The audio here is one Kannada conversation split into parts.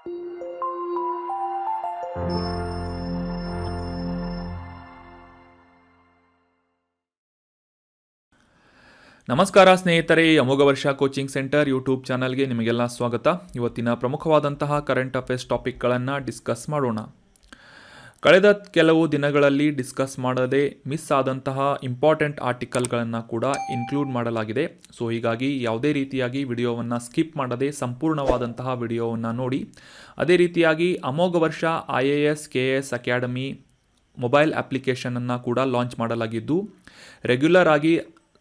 ನಮಸ್ಕಾರ ಸ್ನೇಹಿತರೆ, ಅಮೋಘ ವರ್ಷ ಕೋಚಿಂಗ್ ಸೆಂಟರ್ ಯೂಟ್ಯೂಬ್ ಚಾನಲ್ಗೆ ನಿಮಗೆಲ್ಲ ಸ್ವಾಗತ. ಇವತ್ತಿನ ಪ್ರಮುಖವಾದಂತಹ ಕರೆಂಟ್ ಅಫೇರ್ಸ್ ಟಾಪಿಕ್ಗಳನ್ನು ಡಿಸ್ಕಸ್ ಮಾಡೋಣ. ಕಳೆದ ಕೆಲವು ದಿನಗಳಲ್ಲಿ ಡಿಸ್ಕಸ್ ಮಾಡದೆ ಮಿಸ್ ಆದಂತಹ ಇಂಪಾರ್ಟೆಂಟ್ ಆರ್ಟಿಕಲ್ಗಳನ್ನು ಕೂಡ ಇನ್ಕ್ಲೂಡ್ ಮಾಡಲಾಗಿದೆ. ಸೊ ಹೀಗಾಗಿ ಯಾವುದೇ ರೀತಿಯಾಗಿ ವಿಡಿಯೋವನ್ನು ಸ್ಕಿಪ್ ಮಾಡದೆ ಸಂಪೂರ್ಣವಾದಂತಹ ವಿಡಿಯೋವನ್ನು ನೋಡಿ. ಅದೇ ರೀತಿಯಾಗಿ ಅಮೋಘ Varsha IAS KS academy mobile ಅಪ್ಲಿಕೇಶನನ್ನು ಕೂಡ ಲಾಂಚ್ ಮಾಡಲಾಗಿದ್ದು, ರೆಗ್ಯುಲರ್ ಆಗಿ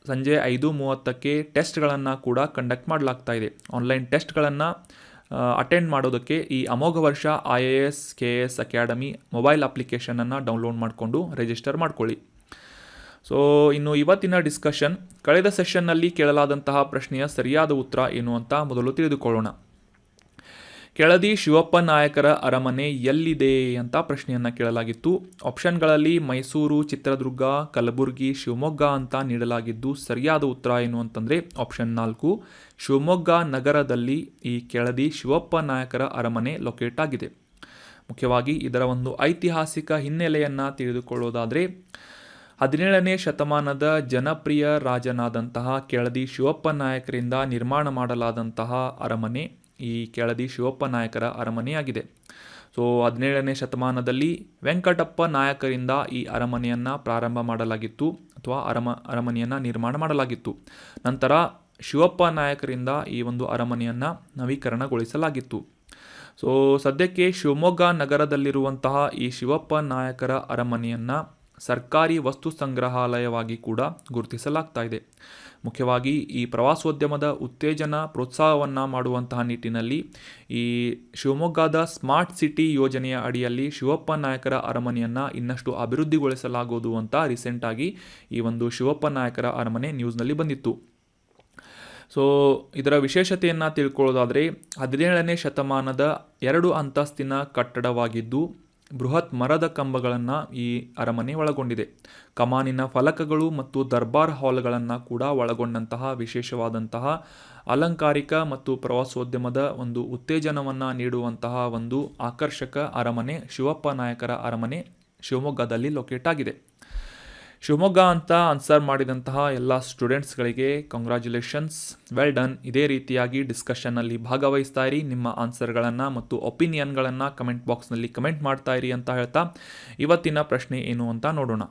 ಸಂಜೆ 5:30ಕ್ಕೆ ಟೆಸ್ಟ್ಗಳನ್ನು ಕೂಡ ಕಂಡಕ್ಟ್ ಮಾಡಲಾಗ್ತಾ ಇದೆ. ಆನ್ಲೈನ್ ಟೆಸ್ಟ್ಗಳನ್ನು ಅಟೆಂಡ್ ಮಾಡೋದಕ್ಕೆ ಈ ಅಮೋಘ Varsha IAS KS academy mobile ಅಪ್ಲಿಕೇಶನನ್ನು ಡೌನ್ಲೋಡ್ ಮಾಡಿಕೊಂಡು ರಿಜಿಸ್ಟರ್ ಮಾಡ್ಕೊಳ್ಳಿ. ಸೊ ಇನ್ನು ಇವತ್ತಿನ ಡಿಸ್ಕಷನ್, ಕಳೆದ ಸೆಷನ್ನಲ್ಲಿ ಕೇಳಲಾದಂತಹ ಪ್ರಶ್ನೆಯ ಸರಿಯಾದ ಉತ್ತರ ಏನು ಅಂತ ಮೊದಲು ತಿಳಿದುಕೊಳ್ಳೋಣ. ಕೆಳದಿ ಶಿವಪ್ಪ ನಾಯಕರ ಅರಮನೆ ಎಲ್ಲಿದೆ ಅಂತ ಪ್ರಶ್ನೆಯನ್ನು ಕೇಳಲಾಗಿತ್ತು. ಆಪ್ಷನ್ಗಳಲ್ಲಿ ಮೈಸೂರು, ಚಿತ್ರದುರ್ಗ, ಕಲಬುರಗಿ, ಶಿವಮೊಗ್ಗ ಅಂತ ನೀಡಲಾಗಿದ್ದು, ಸರಿಯಾದ ಉತ್ತರ ಏನು ಅಂತಂದರೆ ಆಪ್ಷನ್ 4 ಶಿವಮೊಗ್ಗ ನಗರದಲ್ಲಿ ಈ ಕೆಳದಿ ಶಿವಪ್ಪ ನಾಯಕರ ಅರಮನೆ ಲೊಕೇಟ್ ಆಗಿದೆ. ಮುಖ್ಯವಾಗಿ ಇದರ ಒಂದು ಐತಿಹಾಸಿಕ ಹಿನ್ನೆಲೆಯನ್ನು ತಿಳಿದುಕೊಳ್ಳೋದಾದರೆ, 17ನೇ ಶತಮಾನದ ಜನಪ್ರಿಯ ರಾಜನಾದಂತಹ ಕೆಳದಿ ಶಿವಪ್ಪ ನಾಯಕರಿಂದ ನಿರ್ಮಾಣ ಮಾಡಲಾದಂತಹ ಅರಮನೆ ಈ ಕೆಳದಿ ಶಿವಪ್ಪ ನಾಯಕರ ಅರಮನೆಯಾಗಿದೆ. ಸೊ 17ನೇ ಶತಮಾನದಲ್ಲಿ ವೆಂಕಟಪ್ಪ ನಾಯಕರಿಂದ ಈ ಅರಮನೆಯನ್ನು ಪ್ರಾರಂಭ ಮಾಡಲಾಗಿತ್ತು ಅಥವಾ ಅರಮನೆಯನ್ನು ನಿರ್ಮಾಣ ಮಾಡಲಾಗಿತ್ತು. ನಂತರ ಶಿವಪ್ಪ ನಾಯಕರಿಂದ ಈ ಒಂದು ಅರಮನೆಯನ್ನು ನವೀಕರಣಗೊಳಿಸಲಾಗಿತ್ತು. ಸೊ ಸದ್ಯಕ್ಕೆ ಶಿವಮೊಗ್ಗ ನಗರದಲ್ಲಿರುವಂತಹ ಈ ಶಿವಪ್ಪ ನಾಯಕರ ಅರಮನೆಯನ್ನು ಸರ್ಕಾರಿ ವಸ್ತು ಸಂಗ್ರಹಾಲಯವಾಗಿ ಕೂಡ ಗುರುತಿಸಲಾಗ್ತಾ ಇದೆ. ಮುಖ್ಯವಾಗಿ ಈ ಪ್ರವಾಸೋದ್ಯಮದ ಉತ್ತೇಜನ ಪ್ರೋತ್ಸಾಹವನ್ನು ಮಾಡುವಂತಹ ನಿಟ್ಟಿನಲ್ಲಿ ಈ ಶಿವಮೊಗ್ಗದ ಸ್ಮಾರ್ಟ್ ಸಿಟಿ ಯೋಜನೆಯ ಅಡಿಯಲ್ಲಿ ಶಿವಪ್ಪ ನಾಯಕರ ಅರಮನೆಯನ್ನು ಇನ್ನಷ್ಟು ಅಭಿವೃದ್ಧಿಗೊಳಿಸಲಾಗುವುದು ಅಂತ ರೀಸೆಂಟಾಗಿ ಈ ಒಂದು ಶಿವಪ್ಪ ನಾಯಕರ ಅರಮನೆ ನ್ಯೂಸ್ನಲ್ಲಿ ಬಂದಿತ್ತು. ಸೊ ಇದರ ವಿಶೇಷತೆಯನ್ನು ತಿಳ್ಕೊಳ್ಳೋದಾದರೆ, 17ನೇ ಶತಮಾನದ 2 ಅಂತಸ್ತಿನ ಕಟ್ಟಡವಾಗಿದ್ದು, ಬೃಹತ್ ಮರದ ಕಂಬಗಳನ್ನು ಈ ಅರಮನೆ ಒಳಗೊಂಡಿದೆ. ಕಮಾನಿನ ಫಲಕಗಳು ಮತ್ತು ದರ್ಬಾರ್ ಹಾಲ್ಗಳನ್ನು ಕೂಡ ಒಳಗೊಂಡಂತಹ ವಿಶೇಷವಾದಂತಹ ಅಲಂಕಾರಿಕ ಮತ್ತು ಪ್ರವಾಸೋದ್ಯಮದ ಒಂದು ಉತ್ತೇಜನವನ್ನು ನೀಡುವಂತಹ ಒಂದು ಆಕರ್ಷಕ ಅರಮನೆ ಶಿವಪ್ಪ ನಾಯಕರ ಅರಮನೆ ಶಿವಮೊಗ್ಗದಲ್ಲಿ ಲೊಕೇಟ್ ಆಗಿದೆ. ಶಿವಮೊಗ್ಗ ಅಂತ ಆನ್ಸರ್ ಮಾಡಿದಂತಹ ಎಲ್ಲ ಸ್ಟೂಡೆಂಟ್ಸ್ಗಳಿಗೆ ಕಂಗ್ರ್ಯಾಚುಲೇಷನ್ಸ್, ವೆಲ್ ಡನ್. ಇದೇ ರೀತಿಯಾಗಿ ಡಿಸ್ಕಷನ್ನಲ್ಲಿ ಭಾಗವಹಿಸ್ತಾ ಇರಿ. ನಿಮ್ಮ ಆನ್ಸರ್ಗಳನ್ನು ಮತ್ತು ಒಪಿನಿಯನ್ಗಳನ್ನು ಕಮೆಂಟ್ ಬಾಕ್ಸ್ನಲ್ಲಿ ಕಮೆಂಟ್ ಮಾಡ್ತಾ ಇರಿ ಅಂತ ಹೇಳ್ತಾ ಇವತ್ತಿನ ಪ್ರಶ್ನೆ ಏನು ಅಂತ ನೋಡೋಣ.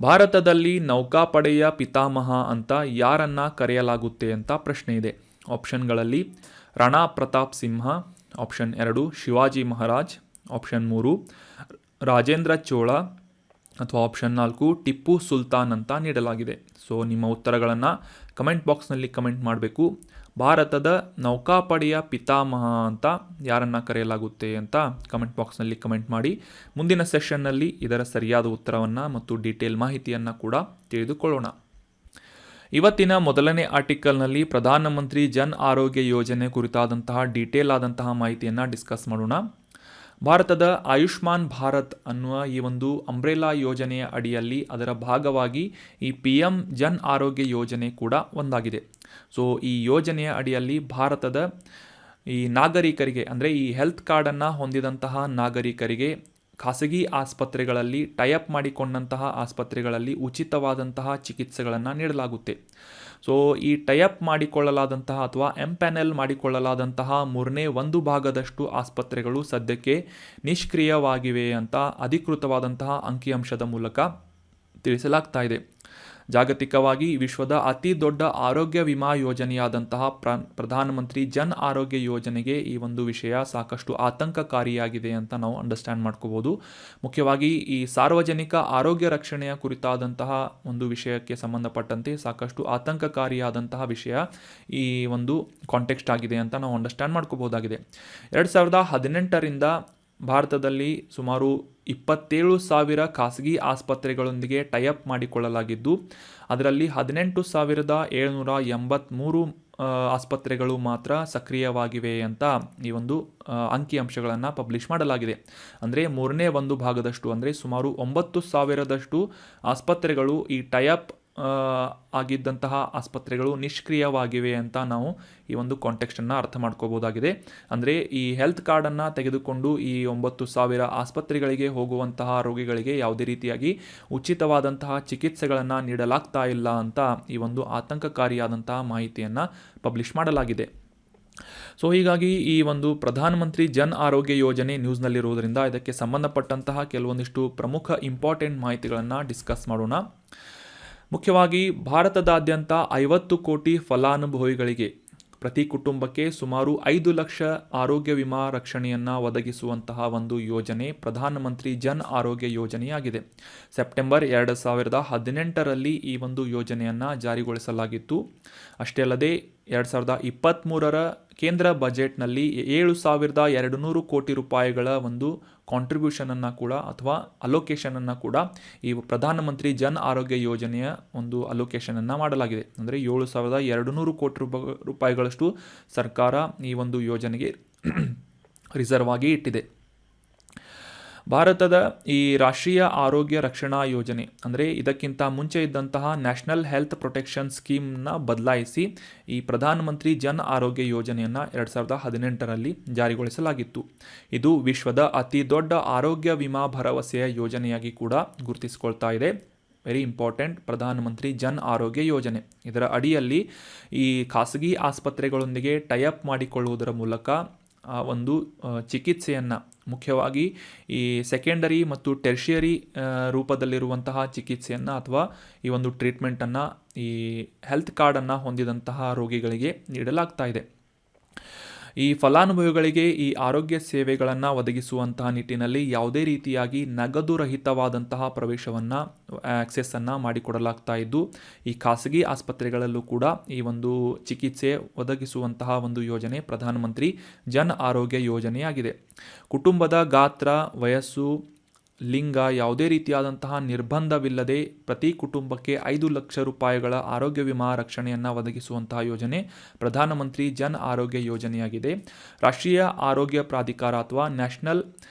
ಭಾರತದಲ್ಲಿ ನೌಕಾಪಡೆಯ ಪಿತಾಮಹ ಅಂತ ಯಾರನ್ನ ಕರೆಯಲಾಗುತ್ತೆ ಅಂತ ಪ್ರಶ್ನೆ ಇದೆ. ಆಪ್ಷನ್ಗಳಲ್ಲಿ ರಾಣಾ ಪ್ರತಾಪ್ ಸಿಂಹ, ಆಪ್ಷನ್ 2 ಶಿವಾಜಿ ಮಹಾರಾಜ್, ಆಪ್ಷನ್ 3 ರಾಜೇಂದ್ರ ಚೋಳ ಅಥವಾ ಆಪ್ಷನ್ 4 ಟಿಪ್ಪು ಸುಲ್ತಾನ್ ಅಂತ ನೀಡಲಾಗಿದೆ. ಸೊ ನಿಮ್ಮ ಉತ್ತರಗಳನ್ನು ಕಮೆಂಟ್ ಬಾಕ್ಸ್ನಲ್ಲಿ ಕಮೆಂಟ್ ಮಾಡಬೇಕು. ಭಾರತದ ನೌಕಾಪಡೆಯ ಪಿತಾಮಹ ಅಂತ ಯಾರನ್ನು ಕರೆಯಲಾಗುತ್ತೆ ಅಂತ ಕಮೆಂಟ್ ಬಾಕ್ಸ್ನಲ್ಲಿ ಕಮೆಂಟ್ ಮಾಡಿ. ಮುಂದಿನ ಸೆಷನ್ನಲ್ಲಿ ಇದರ ಸರಿಯಾದ ಉತ್ತರವನ್ನು ಮತ್ತು ಡೀಟೇಲ್ ಮಾಹಿತಿಯನ್ನು ಕೂಡ ತಿಳಿದುಕೊಳ್ಳೋಣ. ಇವತ್ತಿನ ಮೊದಲನೇ ಆರ್ಟಿಕಲ್ನಲ್ಲಿ ಪ್ರಧಾನಮಂತ್ರಿ ಜನ್ ಆರೋಗ್ಯ ಯೋಜನೆ ಕುರಿತಾದಂತಹ ಡೀಟೇಲ್ ಆದಂತಹ ಮಾಹಿತಿಯನ್ನು ಡಿಸ್ಕಸ್ ಮಾಡೋಣ. ಭಾರತದ ಆಯುಷ್ಮಾನ್ ಭಾರತ್ ಅನ್ನುವ ಈ ಒಂದು ಅಂಬ್ರೆಲಾ ಯೋಜನೆಯ ಅಡಿಯಲ್ಲಿ ಅದರ ಭಾಗವಾಗಿ ಈ PM ಜನ್ ಆರೋಗ್ಯ ಯೋಜನೆ ಕೂಡ ಒಂದಾಗಿದೆ. ಸೊ ಈ ಯೋಜನೆಯ ಅಡಿಯಲ್ಲಿ ಭಾರತದ ಈ ನಾಗರಿಕರಿಗೆ, ಅಂದರೆ ಈ ಹೆಲ್ತ್ ಕಾರ್ಡನ್ನು ಹೊಂದಿದಂತಹ ನಾಗರಿಕರಿಗೆ ಖಾಸಗಿ ಆಸ್ಪತ್ರೆಗಳಲ್ಲಿ ಟೈಅಪ್ ಮಾಡಿಕೊಂಡಂತಹ ಆಸ್ಪತ್ರೆಗಳಲ್ಲಿ ಉಚಿತವಾದಂತಹ ಚಿಕಿತ್ಸೆಗಳನ್ನು ನೀಡಲಾಗುತ್ತೆ. ಸೊ ಈ ಟೈಅಪ್ ಮಾಡಿಕೊಳ್ಳಲಾದಂತಹ ಅಥವಾ ಎಂಪ್ಯಾನೆಲ್ ಮಾಡಿಕೊಳ್ಳಲಾದಂತಹ 1/3 ಭಾಗದಷ್ಟು ಆಸ್ಪತ್ರೆಗಳು ಸದ್ಯಕ್ಕೆ ನಿಷ್ಕ್ರಿಯವಾಗಿವೆ ಅಂತ ಅಧಿಕೃತವಾದಂತಹ ಅಂಕಿಅಂಶದ ಮೂಲಕ ತಿಳಿಸಲಾಗ್ತಾ ಇದೆ. ಜಾಗತಿಕವಾಗಿ ವಿಶ್ವದ ಅತಿ ದೊಡ್ಡ ಆರೋಗ್ಯ ವಿಮಾ ಯೋಜನೆಯಾದಂತಹ ಪ್ರಧಾನಮಂತ್ರಿ ಜನ್ ಆರೋಗ್ಯ ಯೋಜನೆಗೆ ಈ ಒಂದು ವಿಷಯ ಸಾಕಷ್ಟು ಆತಂಕಕಾರಿಯಾಗಿದೆ ಅಂತ ನಾವು ಅಂಡರ್ಸ್ಟ್ಯಾಂಡ್ ಮಾಡ್ಕೋಬೋದು. ಮುಖ್ಯವಾಗಿ ಈ ಸಾರ್ವಜನಿಕ ಆರೋಗ್ಯ ರಕ್ಷಣೆಯ ಕುರಿತಾದಂತಹ ಒಂದು ವಿಷಯಕ್ಕೆ ಸಂಬಂಧಪಟ್ಟಂತೆ ಸಾಕಷ್ಟು ಆತಂಕಕಾರಿಯಾದಂತಹ ವಿಷಯ ಈ ಒಂದು ಕಾಂಟೆಕ್ಸ್ಟ್ ಆಗಿದೆ ಅಂತ ನಾವು ಅಂಡರ್ಸ್ಟ್ಯಾಂಡ್ ಮಾಡ್ಕೋಬೋದಾಗಿದೆ. 2018ರಿಂದ ಭಾರತದಲ್ಲಿ ಸುಮಾರು 27,000 ಖಾಸಗಿ ಆಸ್ಪತ್ರೆಗಳೊಂದಿಗೆ ಟೈಅಪ್ ಮಾಡಿಕೊಳ್ಳಲಾಗಿದ್ದು, ಅದರಲ್ಲಿ 18,783 ಆಸ್ಪತ್ರೆಗಳು ಮಾತ್ರ ಸಕ್ರಿಯವಾಗಿವೆ ಅಂತ ಈ ಒಂದು ಅಂಕಿಅಂಶಗಳನ್ನು ಪಬ್ಲಿಷ್ ಮಾಡಲಾಗಿದೆ. ಅಂದರೆ 1/3 ಭಾಗದಷ್ಟು, ಅಂದರೆ ಸುಮಾರು 9,000ದಷ್ಟು ಆಸ್ಪತ್ರೆಗಳು ಈ ಟೈಅಪ್ ಆ, ಆಗಿದ್ದಂತಹ ಆಸ್ಪತ್ರೆಗಳು ನಿಷ್ಕ್ರಿಯವಾಗಿವೆ ಅಂತ ನಾವು ಈ ಒಂದು ಕಾಂಟೆಕ್ಸ್ಟನ್ನು ಅರ್ಥ ಮಾಡ್ಕೋಬೋದಾಗಿದೆ. ಅಂದರೆ ಈ ಹೆಲ್ತ್ ಕಾರ್ಡನ್ನು ತೆಗೆದುಕೊಂಡು ಈ 9,000 ಆಸ್ಪತ್ರೆಗಳಿಗೆ ಹೋಗುವಂತಹ ರೋಗಿಗಳಿಗೆ ಯಾವುದೇ ರೀತಿಯಾಗಿ ಉಚಿತವಾದಂತಹ ಚಿಕಿತ್ಸೆಗಳನ್ನು ನೀಡಲಾಗ್ತಾ ಇಲ್ಲ ಅಂತ ಈ ಒಂದು ಆತಂಕಕಾರಿಯಾದಂತಹ ಮಾಹಿತಿಯನ್ನು ಪಬ್ಲಿಷ್ ಮಾಡಲಾಗಿದೆ. ಸೊ ಹೀಗಾಗಿ ಈ ಒಂದು ಪ್ರಧಾನಮಂತ್ರಿ ಜನ್ ಆರೋಗ್ಯ ಯೋಜನೆ ನ್ಯೂಸ್ನಲ್ಲಿರುವುದರಿಂದ ಇದಕ್ಕೆ ಸಂಬಂಧಪಟ್ಟಂತಹ ಕೆಲವೊಂದಿಷ್ಟು ಪ್ರಮುಖ ಇಂಪಾರ್ಟೆಂಟ್ ಮಾಹಿತಿಗಳನ್ನು ಡಿಸ್ಕಸ್ ಮಾಡೋಣ. ಮುಖ್ಯವಾಗಿ ಭಾರತದಾದ್ಯಂತ 50 ಕೋಟಿ ಫಲಾನುಭವಿಗಳಿಗೆ ಪ್ರತಿ ಕುಟುಂಬಕ್ಕೆ ಸುಮಾರು 5 ಲಕ್ಷ ಆರೋಗ್ಯ ವಿಮಾ ರಕ್ಷಣೆಯನ್ನು ಒದಗಿಸುವಂತಹ ಒಂದು ಯೋಜನೆ ಪ್ರಧಾನಮಂತ್ರಿ ಜನ್ ಆರೋಗ್ಯ ಯೋಜನೆಯಾಗಿದೆ. ಸೆಪ್ಟೆಂಬರ್ 2018ರಲ್ಲಿ ಈ ಒಂದು ಯೋಜನೆಯನ್ನು ಜಾರಿಗೊಳಿಸಲಾಗಿತ್ತು. ಅಷ್ಟೇ ಅಲ್ಲದೆ 2023ರ ಕೇಂದ್ರ ಬಜೆಟ್ನಲ್ಲಿ 7,200 ಕೋಟಿ ರೂಪಾಯಿಗಳ ಒಂದು ಕಾಂಟ್ರಿಬ್ಯೂಷನನ್ನು ಕೂಡ ಅಥವಾ ಅಲೋಕೇಶನನ್ನು ಕೂಡ ಈ ಪ್ರಧಾನಮಂತ್ರಿ ಜನ್ ಆರೋಗ್ಯ ಯೋಜನೆಯ ಒಂದು ಅಲೋಕೇಶನನ್ನು ಮಾಡಲಾಗಿದೆ. ಅಂದರೆ 7,200 ಕೋಟಿ ರೂಪಾಯಿಗಳಷ್ಟು ಸರ್ಕಾರ ಈ ಒಂದು ಯೋಜನೆಗೆ ರಿಸರ್ವ್ ಆಗಿ ಇಟ್ಟಿದೆ. ಭಾರತದ ಈ ರಾಷ್ಟ್ರೀಯ ಆರೋಗ್ಯ ರಕ್ಷಣಾ ಯೋಜನೆ ಅಂದರೆ ಇದಕ್ಕಿಂತ ಮುಂಚೆ ಇದ್ದಂತಹ ನ್ಯಾಷನಲ್ ಹೆಲ್ತ್ ಪ್ರೊಟೆಕ್ಷನ್ ಸ್ಕೀಮ್ನ ಬದಲಾಯಿಸಿ ಈ ಪ್ರಧಾನಮಂತ್ರಿ ಜನ್ ಆರೋಗ್ಯ ಯೋಜನೆಯನ್ನು 2018ರಲ್ಲಿ ಜಾರಿಗೊಳಿಸಲಾಗಿತ್ತು. ಇದು ವಿಶ್ವದ ಅತಿ ದೊಡ್ಡ ಆರೋಗ್ಯ ವಿಮಾ ಭರವಸೆಯ ಯೋಜನೆಯಾಗಿ ಕೂಡ ಗುರುತಿಸಿಕೊಳ್ತಾ ಇದೆ. ವೆರಿ ಇಂಪಾರ್ಟೆಂಟ್, ಪ್ರಧಾನಮಂತ್ರಿ ಜನ್ ಆರೋಗ್ಯ ಯೋಜನೆ. ಇದರ ಅಡಿಯಲ್ಲಿ ಈ ಖಾಸಗಿ ಆಸ್ಪತ್ರೆಗಳೊಂದಿಗೆ ಟೈಅಪ್ ಮಾಡಿಕೊಳ್ಳುವುದರ ಮೂಲಕ ಒಂದು ಚಿಕಿತ್ಸೆಯನ್ನು ಮುಖ್ಯವಾಗಿ ಈ ಸೆಕೆಂಡರಿ ಮತ್ತು ಟೆರ್ಷಿಯರಿ ರೂಪದಲ್ಲಿರುವಂತಹ ಚಿಕಿತ್ಸೆಯನ್ನು ಅಥವಾ ಈ ಒಂದು ಟ್ರೀಟ್ಮೆಂಟನ್ನು ಈ ಹೆಲ್ತ್ ಕಾರ್ಡನ್ನು ಹೊಂದಿದಂತಹ ರೋಗಿಗಳಿಗೆ ನೀಡಲಾಗ್ತಾ ಇದೆ. ಈ ಫಲಾನುಭವಿಗಳಿಗೆ ಈ ಆರೋಗ್ಯ ಸೇವೆಗಳನ್ನು ಒದಗಿಸುವಂತಹ ನಿಟ್ಟಿನಲ್ಲಿ ಯಾವುದೇ ರೀತಿಯಾಗಿ ನಗದು ರಹಿತವಾದಂತಹ ಪ್ರವೇಶವನ್ನು ಆಕ್ಸೆಸ್ಸನ್ನು ಮಾಡಿಕೊಡಲಾಗ್ತಾ ಇದ್ದು ಈ ಖಾಸಗಿ ಆಸ್ಪತ್ರೆಗಳಲ್ಲೂ ಕೂಡ ಈ ಒಂದು ಚಿಕಿತ್ಸೆ ಒದಗಿಸುವಂತಹ ಒಂದು ಯೋಜನೆ ಪ್ರಧಾನಮಂತ್ರಿ ಜನ್ ಆರೋಗ್ಯ ಯೋಜನೆಯಾಗಿದೆ. ಕುಟುಂಬದ ಗಾತ್ರ, ವಯಸ್ಸು, ಲಿಂಗ ಯಾವುದೇ ರೀತಿಯಾದಂತಹ ನಿರ್ಬಂಧವಿಲ್ಲದೆ ಪ್ರತಿ ಕುಟುಂಬಕ್ಕೆ 5 ಲಕ್ಷ ರೂಪಾಯಿಗಳ ಆರೋಗ್ಯ ವಿಮಾ ರಕ್ಷಣೆಯನ್ನು ಒದಗಿಸುವಂತಹ ಯೋಜನೆ ಪ್ರಧಾನಮಂತ್ರಿ ಜನ್ ಆರೋಗ್ಯ ಯೋಜನೆಯಾಗಿದೆ. ರಾಷ್ಟ್ರೀಯ ಆರೋಗ್ಯ ಪ್ರಾಧಿಕಾರ ಅಥವಾ ನ್ಯಾಷನಲ್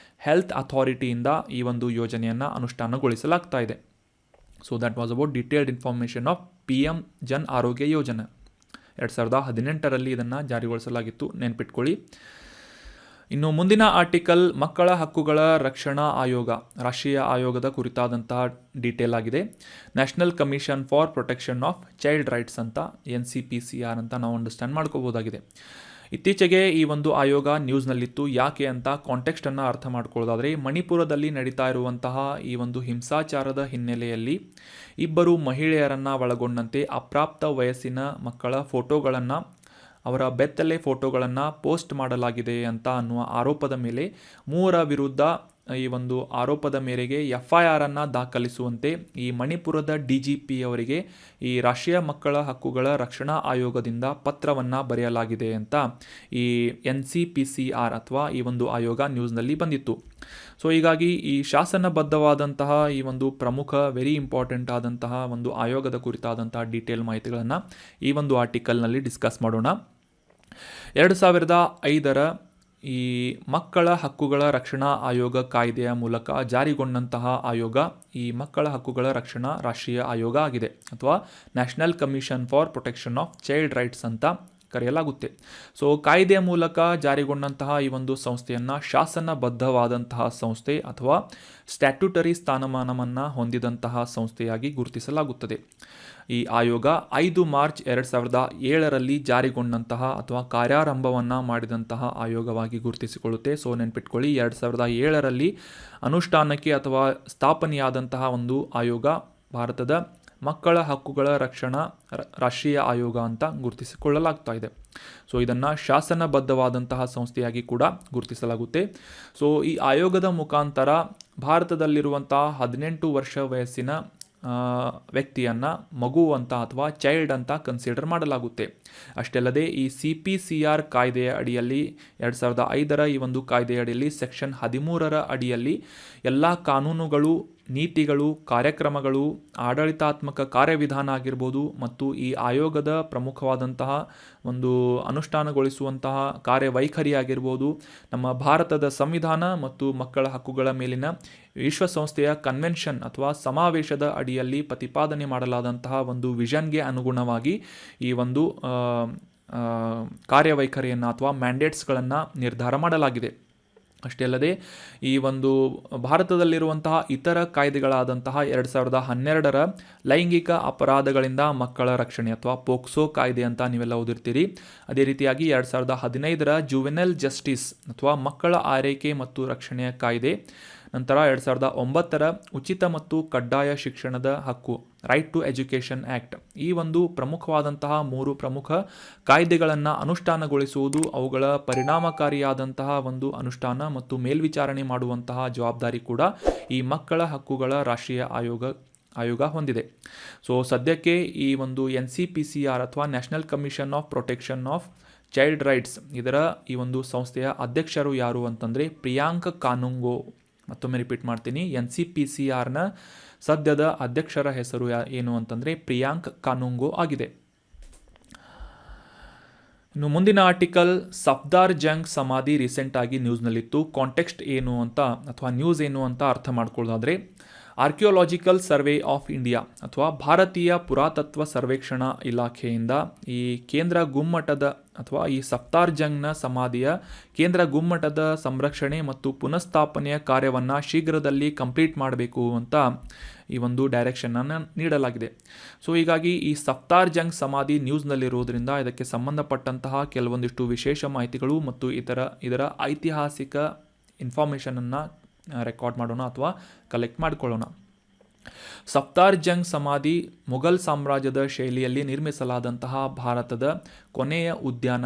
ಹೆಲ್ತ್ ಅಥಾರಿಟಿಯಿಂದ ಈ ಒಂದು ಯೋಜನೆಯನ್ನು ಅನುಷ್ಠಾನಗೊಳಿಸಲಾಗ್ತಾ ಇದೆ. So that was about detailed information of PM Jan ಆರೋಗ್ಯ ಯೋಜನೆ. 2018ರಲ್ಲಿ ಇದನ್ನು ಜಾರಿಗೊಳಿಸಲಾಗಿತ್ತು, ನೆನ್ಪಿಟ್ಕೊಳ್ಳಿ. ಇನ್ನು ಮುಂದಿನ ಆರ್ಟಿಕಲ್ ಮಕ್ಕಳ ಹಕ್ಕುಗಳ ರಕ್ಷಣಾ ಆಯೋಗ, ರಾಷ್ಟ್ರೀಯ ಆಯೋಗದ ಕುರಿತಾದಂತಹ ಡೀಟೇಲ್ ಆಗಿದೆ. National commission for protection of child rights ಅಂತ NCPCR ಅಂತ ನಾವು ಅಂಡರ್ಸ್ಟ್ಯಾಂಡ್ ಮಾಡ್ಕೋಬೋದಾಗಿದೆ. ಇತ್ತೀಚೆಗೆ ಈ ಒಂದು ಆಯೋಗ ನ್ಯೂಸ್ನಲ್ಲಿತ್ತು. ಯಾಕೆ ಅಂತ ಕಾಂಟೆಕ್ಸ್ಟನ್ನು ಅರ್ಥ ಮಾಡ್ಕೊಳ್ಳೋದಾದರೆ, ಮಣಿಪುರದಲ್ಲಿ ನಡೀತಾ ಇರುವಂತಹ ಈ ಒಂದು ಹಿಂಸಾಚಾರದ ಹಿನ್ನೆಲೆಯಲ್ಲಿ 2 ಮಹಿಳೆಯರನ್ನು ಒಳಗೊಂಡಂತೆ ಅಪ್ರಾಪ್ತ ವಯಸ್ಸಿನ ಮಕ್ಕಳ ಫೋಟೋಗಳನ್ನು, ಅವರ ಬೆತ್ತಲೆ ಫೋಟೋಗಳನ್ನು ಪೋಸ್ಟ್ ಮಾಡಲಾಗಿದೆ ಅಂತ ಅನ್ನುವ ಆರೋಪದ ಮೇಲೆ 3 ವಿರುದ್ಧ ಈ ಒಂದು ಆರೋಪದ ಮೇರೆಗೆ FIR ಅನ್ನು ದಾಖಲಿಸುವಂತೆ ಈ ಮಣಿಪುರದ DGP ಅವರಿಗೆ ಈ ರಾಷ್ಟ್ರೀಯ ಮಕ್ಕಳ ಹಕ್ಕುಗಳ ರಕ್ಷಣಾ ಆಯೋಗದಿಂದ ಪತ್ರವನ್ನು ಬರೆಯಲಾಗಿದೆ ಅಂತ ಈ NCPCR ಅಥವಾ ಈ ಒಂದು ಆಯೋಗ ನ್ಯೂಸ್ನಲ್ಲಿ ಬಂದಿತ್ತು. ಸೊ ಹೀಗಾಗಿ ಈ ಶಾಸನಬದ್ಧವಾದಂತಹ ಈ ಒಂದು ಪ್ರಮುಖ ವೆರಿ ಇಂಪಾರ್ಟೆಂಟ್ ಆದಂತಹ ಒಂದು ಆಯೋಗದ ಕುರಿತಾದಂತಹ ಡೀಟೇಲ್ ಮಾಹಿತಿಗಳನ್ನು ಈ ಒಂದು ಆರ್ಟಿಕಲ್ನಲ್ಲಿ ಡಿಸ್ಕಸ್ ಮಾಡೋಣ. 2005ರ ಈ ಮಕ್ಕಳ ಹಕ್ಕುಗಳ ರಕ್ಷಣಾ ಆಯೋಗ ಕಾಯ್ದೆಯ ಮೂಲಕ ಜಾರಿಗೊಂಡಂತಹ ಆಯೋಗ ಈ ಮಕ್ಕಳ ಹಕ್ಕುಗಳ ರಕ್ಷಣಾ ರಾಷ್ಟ್ರೀಯ ಆಯೋಗ ಆಗಿದೆ ಅಥವಾ national commission for protection of child rights ಅಂತ ಕರೆಯಲಾಗುತ್ತೆ. ಸೊ ಕಾಯ್ದೆಯ ಮೂಲಕ ಜಾರಿಗೊಂಡಂತಹ ಈ ಒಂದು ಸಂಸ್ಥೆಯನ್ನು ಶಾಸನಬದ್ಧವಾದಂತಹ ಸಂಸ್ಥೆ ಅಥವಾ ಸ್ಟ್ಯಾಟ್ಯೂಟರಿ ಸ್ಥಾನಮಾನವನ್ನು ಹೊಂದಿದಂತಹ ಸಂಸ್ಥೆಯಾಗಿ ಗುರುತಿಸಲಾಗುತ್ತದೆ. ಈ ಆಯೋಗ 5 ಮಾರ್ಚ್ 2007ರಲ್ಲಿ ಜಾರಿಗೊಂಡಂತಹ ಅಥವಾ ಕಾರ್ಯಾರಂಭವನ್ನು ಮಾಡಿದಂತಹ ಆಯೋಗವಾಗಿ ಗುರುತಿಸಿಕೊಳ್ಳುತ್ತೆ. ಸೊ ನೆನ್ಪಿಟ್ಕೊಳ್ಳಿ, 2007ರಲ್ಲಿ ಅನುಷ್ಠಾನಕ್ಕೆ ಅಥವಾ ಸ್ಥಾಪನೆಯಾದಂತಹ ಒಂದು ಆಯೋಗ ಭಾರತದ ಮಕ್ಕಳ ಹಕ್ಕುಗಳ ರಕ್ಷಣಾ ರಾಷ್ಟ್ರೀಯ ಆಯೋಗ ಅಂತ ಗುರುತಿಸಿಕೊಳ್ಳಲಾಗ್ತಾ ಇದೆ. ಸೊ ಇದನ್ನು ಶಾಸನಬದ್ಧವಾದಂತಹ ಸಂಸ್ಥೆಯಾಗಿ ಕೂಡ ಗುರುತಿಸಲಾಗುತ್ತೆ. ಸೊ ಈ ಆಯೋಗದ ಮುಖಾಂತರ ಭಾರತದಲ್ಲಿರುವಂತಹ 18 ವರ್ಷ ವಯಸ್ಸಿನ ವ್ಯಕ್ತಿಯನ್ನು ಮಗು ಅಂತ ಅಥವಾ ಚೈಲ್ಡ್ ಅಂತ ಕನ್ಸಿಡರ್ ಮಾಡಲಾಗುತ್ತೆ. ಅಷ್ಟೇ ಅಲ್ಲದೆ ಈ CPCR ಕಾಯ್ದೆಯ ಅಡಿಯಲ್ಲಿ 2005ರ ಈ ಒಂದು ಕಾಯ್ದೆಯ ಅಡಿಯಲ್ಲಿ ಸೆಕ್ಷನ್ 13ರ ಅಡಿಯಲ್ಲಿ ಎಲ್ಲ ಕಾನೂನುಗಳು ನೀತಿಗಳು, ಕಾರ್ಯಕ್ರಮಗಳು, ಆಡಳಿತಾತ್ಮಕ ಕಾರ್ಯವಿಧಾನ ಆಗಿರ್ಬೋದು ಮತ್ತು ಈ ಆಯೋಗದ ಪ್ರಮುಖವಾದಂತಹ ಒಂದು ಅನುಷ್ಠಾನಗೊಳಿಸುವಂತಹ ಕಾರ್ಯವೈಖರಿ ಆಗಿರ್ಬೋದು, ನಮ್ಮ ಭಾರತದ ಸಂವಿಧಾನ ಮತ್ತು ಮಕ್ಕಳ ಹಕ್ಕುಗಳ ಮೇಲಿನ ವಿಶ್ವಸಂಸ್ಥೆಯ ಕನ್ವೆನ್ಷನ್ ಅಥವಾ ಸಮಾವೇಶದ ಅಡಿಯಲ್ಲಿ ಪ್ರತಿಪಾದನೆ ಮಾಡಲಾದಂತಹ ಒಂದು ವಿಷನ್ಗೆ ಅನುಗುಣವಾಗಿ ಈ ಒಂದು ಕಾರ್ಯವೈಖರಿಯನ್ನು ಅಥವಾ ಮ್ಯಾಂಡೇಟ್ಸ್ಗಳನ್ನು ನಿರ್ಧಾರ ಮಾಡಲಾಗಿದೆ. ಅಷ್ಟೇ ಅಲ್ಲದೆ ಈ ಒಂದು ಭಾರತದಲ್ಲಿರುವಂತಹ ಇತರ ಕಾಯ್ದೆಗಳಾದಂತಹ 2012ರ ಲೈಂಗಿಕ ಅಪರಾಧಗಳಿಂದ ಮಕ್ಕಳ ರಕ್ಷಣೆ ಅಥವಾ ಪೋಕ್ಸೋ ಕಾಯ್ದೆ ಅಂತ ನೀವೆಲ್ಲ ಓದಿರ್ತೀರಿ. ಅದೇ ರೀತಿಯಾಗಿ 2015ರ ಜುವೆನೈಲ್ ಜಸ್ಟಿಸ್ ಅಥವಾ ಮಕ್ಕಳ ಆರೈಕೆ ಮತ್ತು ರಕ್ಷಣೆಯ ಕಾಯ್ದೆ, ನಂತರ 2009ರ ಉಚಿತ ಮತ್ತು ಕಡ್ಡಾಯ ಶಿಕ್ಷಣದ ಹಕ್ಕು ರೈಟ್ ಟು ಎಜುಕೇಷನ್ ಆ್ಯಕ್ಟ್. ಈ ಒಂದು ಪ್ರಮುಖವಾದಂತಹ 3 ಪ್ರಮುಖ ಕಾಯ್ದೆಗಳನ್ನು ಅನುಷ್ಠಾನಗೊಳಿಸುವುದು, ಅವುಗಳ ಪರಿಣಾಮಕಾರಿಯಾದಂತಹ ಒಂದು ಅನುಷ್ಠಾನ ಮತ್ತು ಮೇಲ್ವಿಚಾರಣೆ ಮಾಡುವಂತಹ ಜವಾಬ್ದಾರಿ ಕೂಡ ಈ ಮಕ್ಕಳ ಹಕ್ಕುಗಳ ರಾಷ್ಟ್ರೀಯ ಆಯೋಗ ಹೊಂದಿದೆ. ಸೊ ಸದ್ಯಕ್ಕೆ ಈ ಒಂದು NCPCR ಅಥವಾ national commission of protection of child rights, ಇದರ ಈ ಒಂದು ಸಂಸ್ಥೆಯ ಅಧ್ಯಕ್ಷರು ಯಾರು ಅಂತಂದರೆ ಪ್ರಿಯಾಂಕ್ ಕಾನುಂಗೋ. ಮತ್ತೊಮ್ಮೆ ರಿಪೀಟ್ ಮಾಡ್ತೀನಿ, NCPCRನ ಸದ್ಯದ ಅಧ್ಯಕ್ಷರ ಹೆಸರು ಏನು ಅಂತಂದರೆ ಪ್ರಿಯಾಂಕ್ ಕಾನುಂಗೋ ಆಗಿದೆ. ಇನ್ನು ಮುಂದಿನ ಆರ್ಟಿಕಲ್, ಸಫ್ದಾರ್ ಜಂಗ್ ಸಮಾಧಿ ರೀಸೆಂಟಾಗಿ ನ್ಯೂಸ್ನಲ್ಲಿತ್ತು. ಕಾಂಟೆಕ್ಸ್ಟ್ ಏನು ಅಂತ ಅಥವಾ ನ್ಯೂಸ್ ಏನು ಅಂತ ಅರ್ಥ ಮಾಡ್ಕೊಳ್ಳೋದಾದರೆ, ಆರ್ಕಿಯೋಲಾಜಿಕಲ್ ಸರ್ವೆ ಆಫ್ ಇಂಡಿಯಾ ಅಥವಾ ಭಾರತೀಯ ಪುರಾತತ್ವ ಸರ್ವೇಕ್ಷಣಾ ಇಲಾಖೆಯಿಂದ ಈ ಕೇಂದ್ರ ಗುಮ್ಮಟದ ಅಥವಾ ಈ ಸಫ್ದಾರ್ ಜಂಗ್ನ ಸಮಾಧಿಯ ಕೇಂದ್ರ ಗುಮ್ಮಟದ ಸಂರಕ್ಷಣೆ ಮತ್ತು ಪುನಃಸ್ಥಾಪನೆಯ ಕಾರ್ಯವನ್ನು ಶೀಘ್ರದಲ್ಲಿ ಕಂಪ್ಲೀಟ್ ಮಾಡಬೇಕು ಅಂತ ಈ ಒಂದು ಡೈರೆಕ್ಷನನ್ನು ನೀಡಲಾಗಿದೆ. ಸೊ ಹೀಗಾಗಿ ಈ ಸಫ್ದಾರ್ ಜಂಗ್ ಸಮಾಧಿ ನ್ಯೂಸ್ನಲ್ಲಿರುವುದರಿಂದ ಇದಕ್ಕೆ ಸಂಬಂಧಪಟ್ಟಂತಹ ಕೆಲವೊಂದಿಷ್ಟು ವಿಶೇಷ ಮಾಹಿತಿಗಳು ಮತ್ತು ಇದರ ಐತಿಹಾಸಿಕ ಇನ್ಫಾರ್ಮೇಷನನ್ನು ರೆಕಾರ್ಡ್ ಮಾಡೋಣ ಅಥವಾ ಕಲೆಕ್ಟ್ ಮಾಡಿಕೊಳ್ಳೋಣ. ಸಫ್ದಾರ್ ಜಂಗ್ ಸಮಾಧಿ ಮುಘಲ್ ಸಾಮ್ರಾಜ್ಯದ ಶೈಲಿಯಲ್ಲಿ ನಿರ್ಮಿಸಲಾದಂತಹ ಭಾರತದ ಕೊನೆಯ ಉದ್ಯಾನ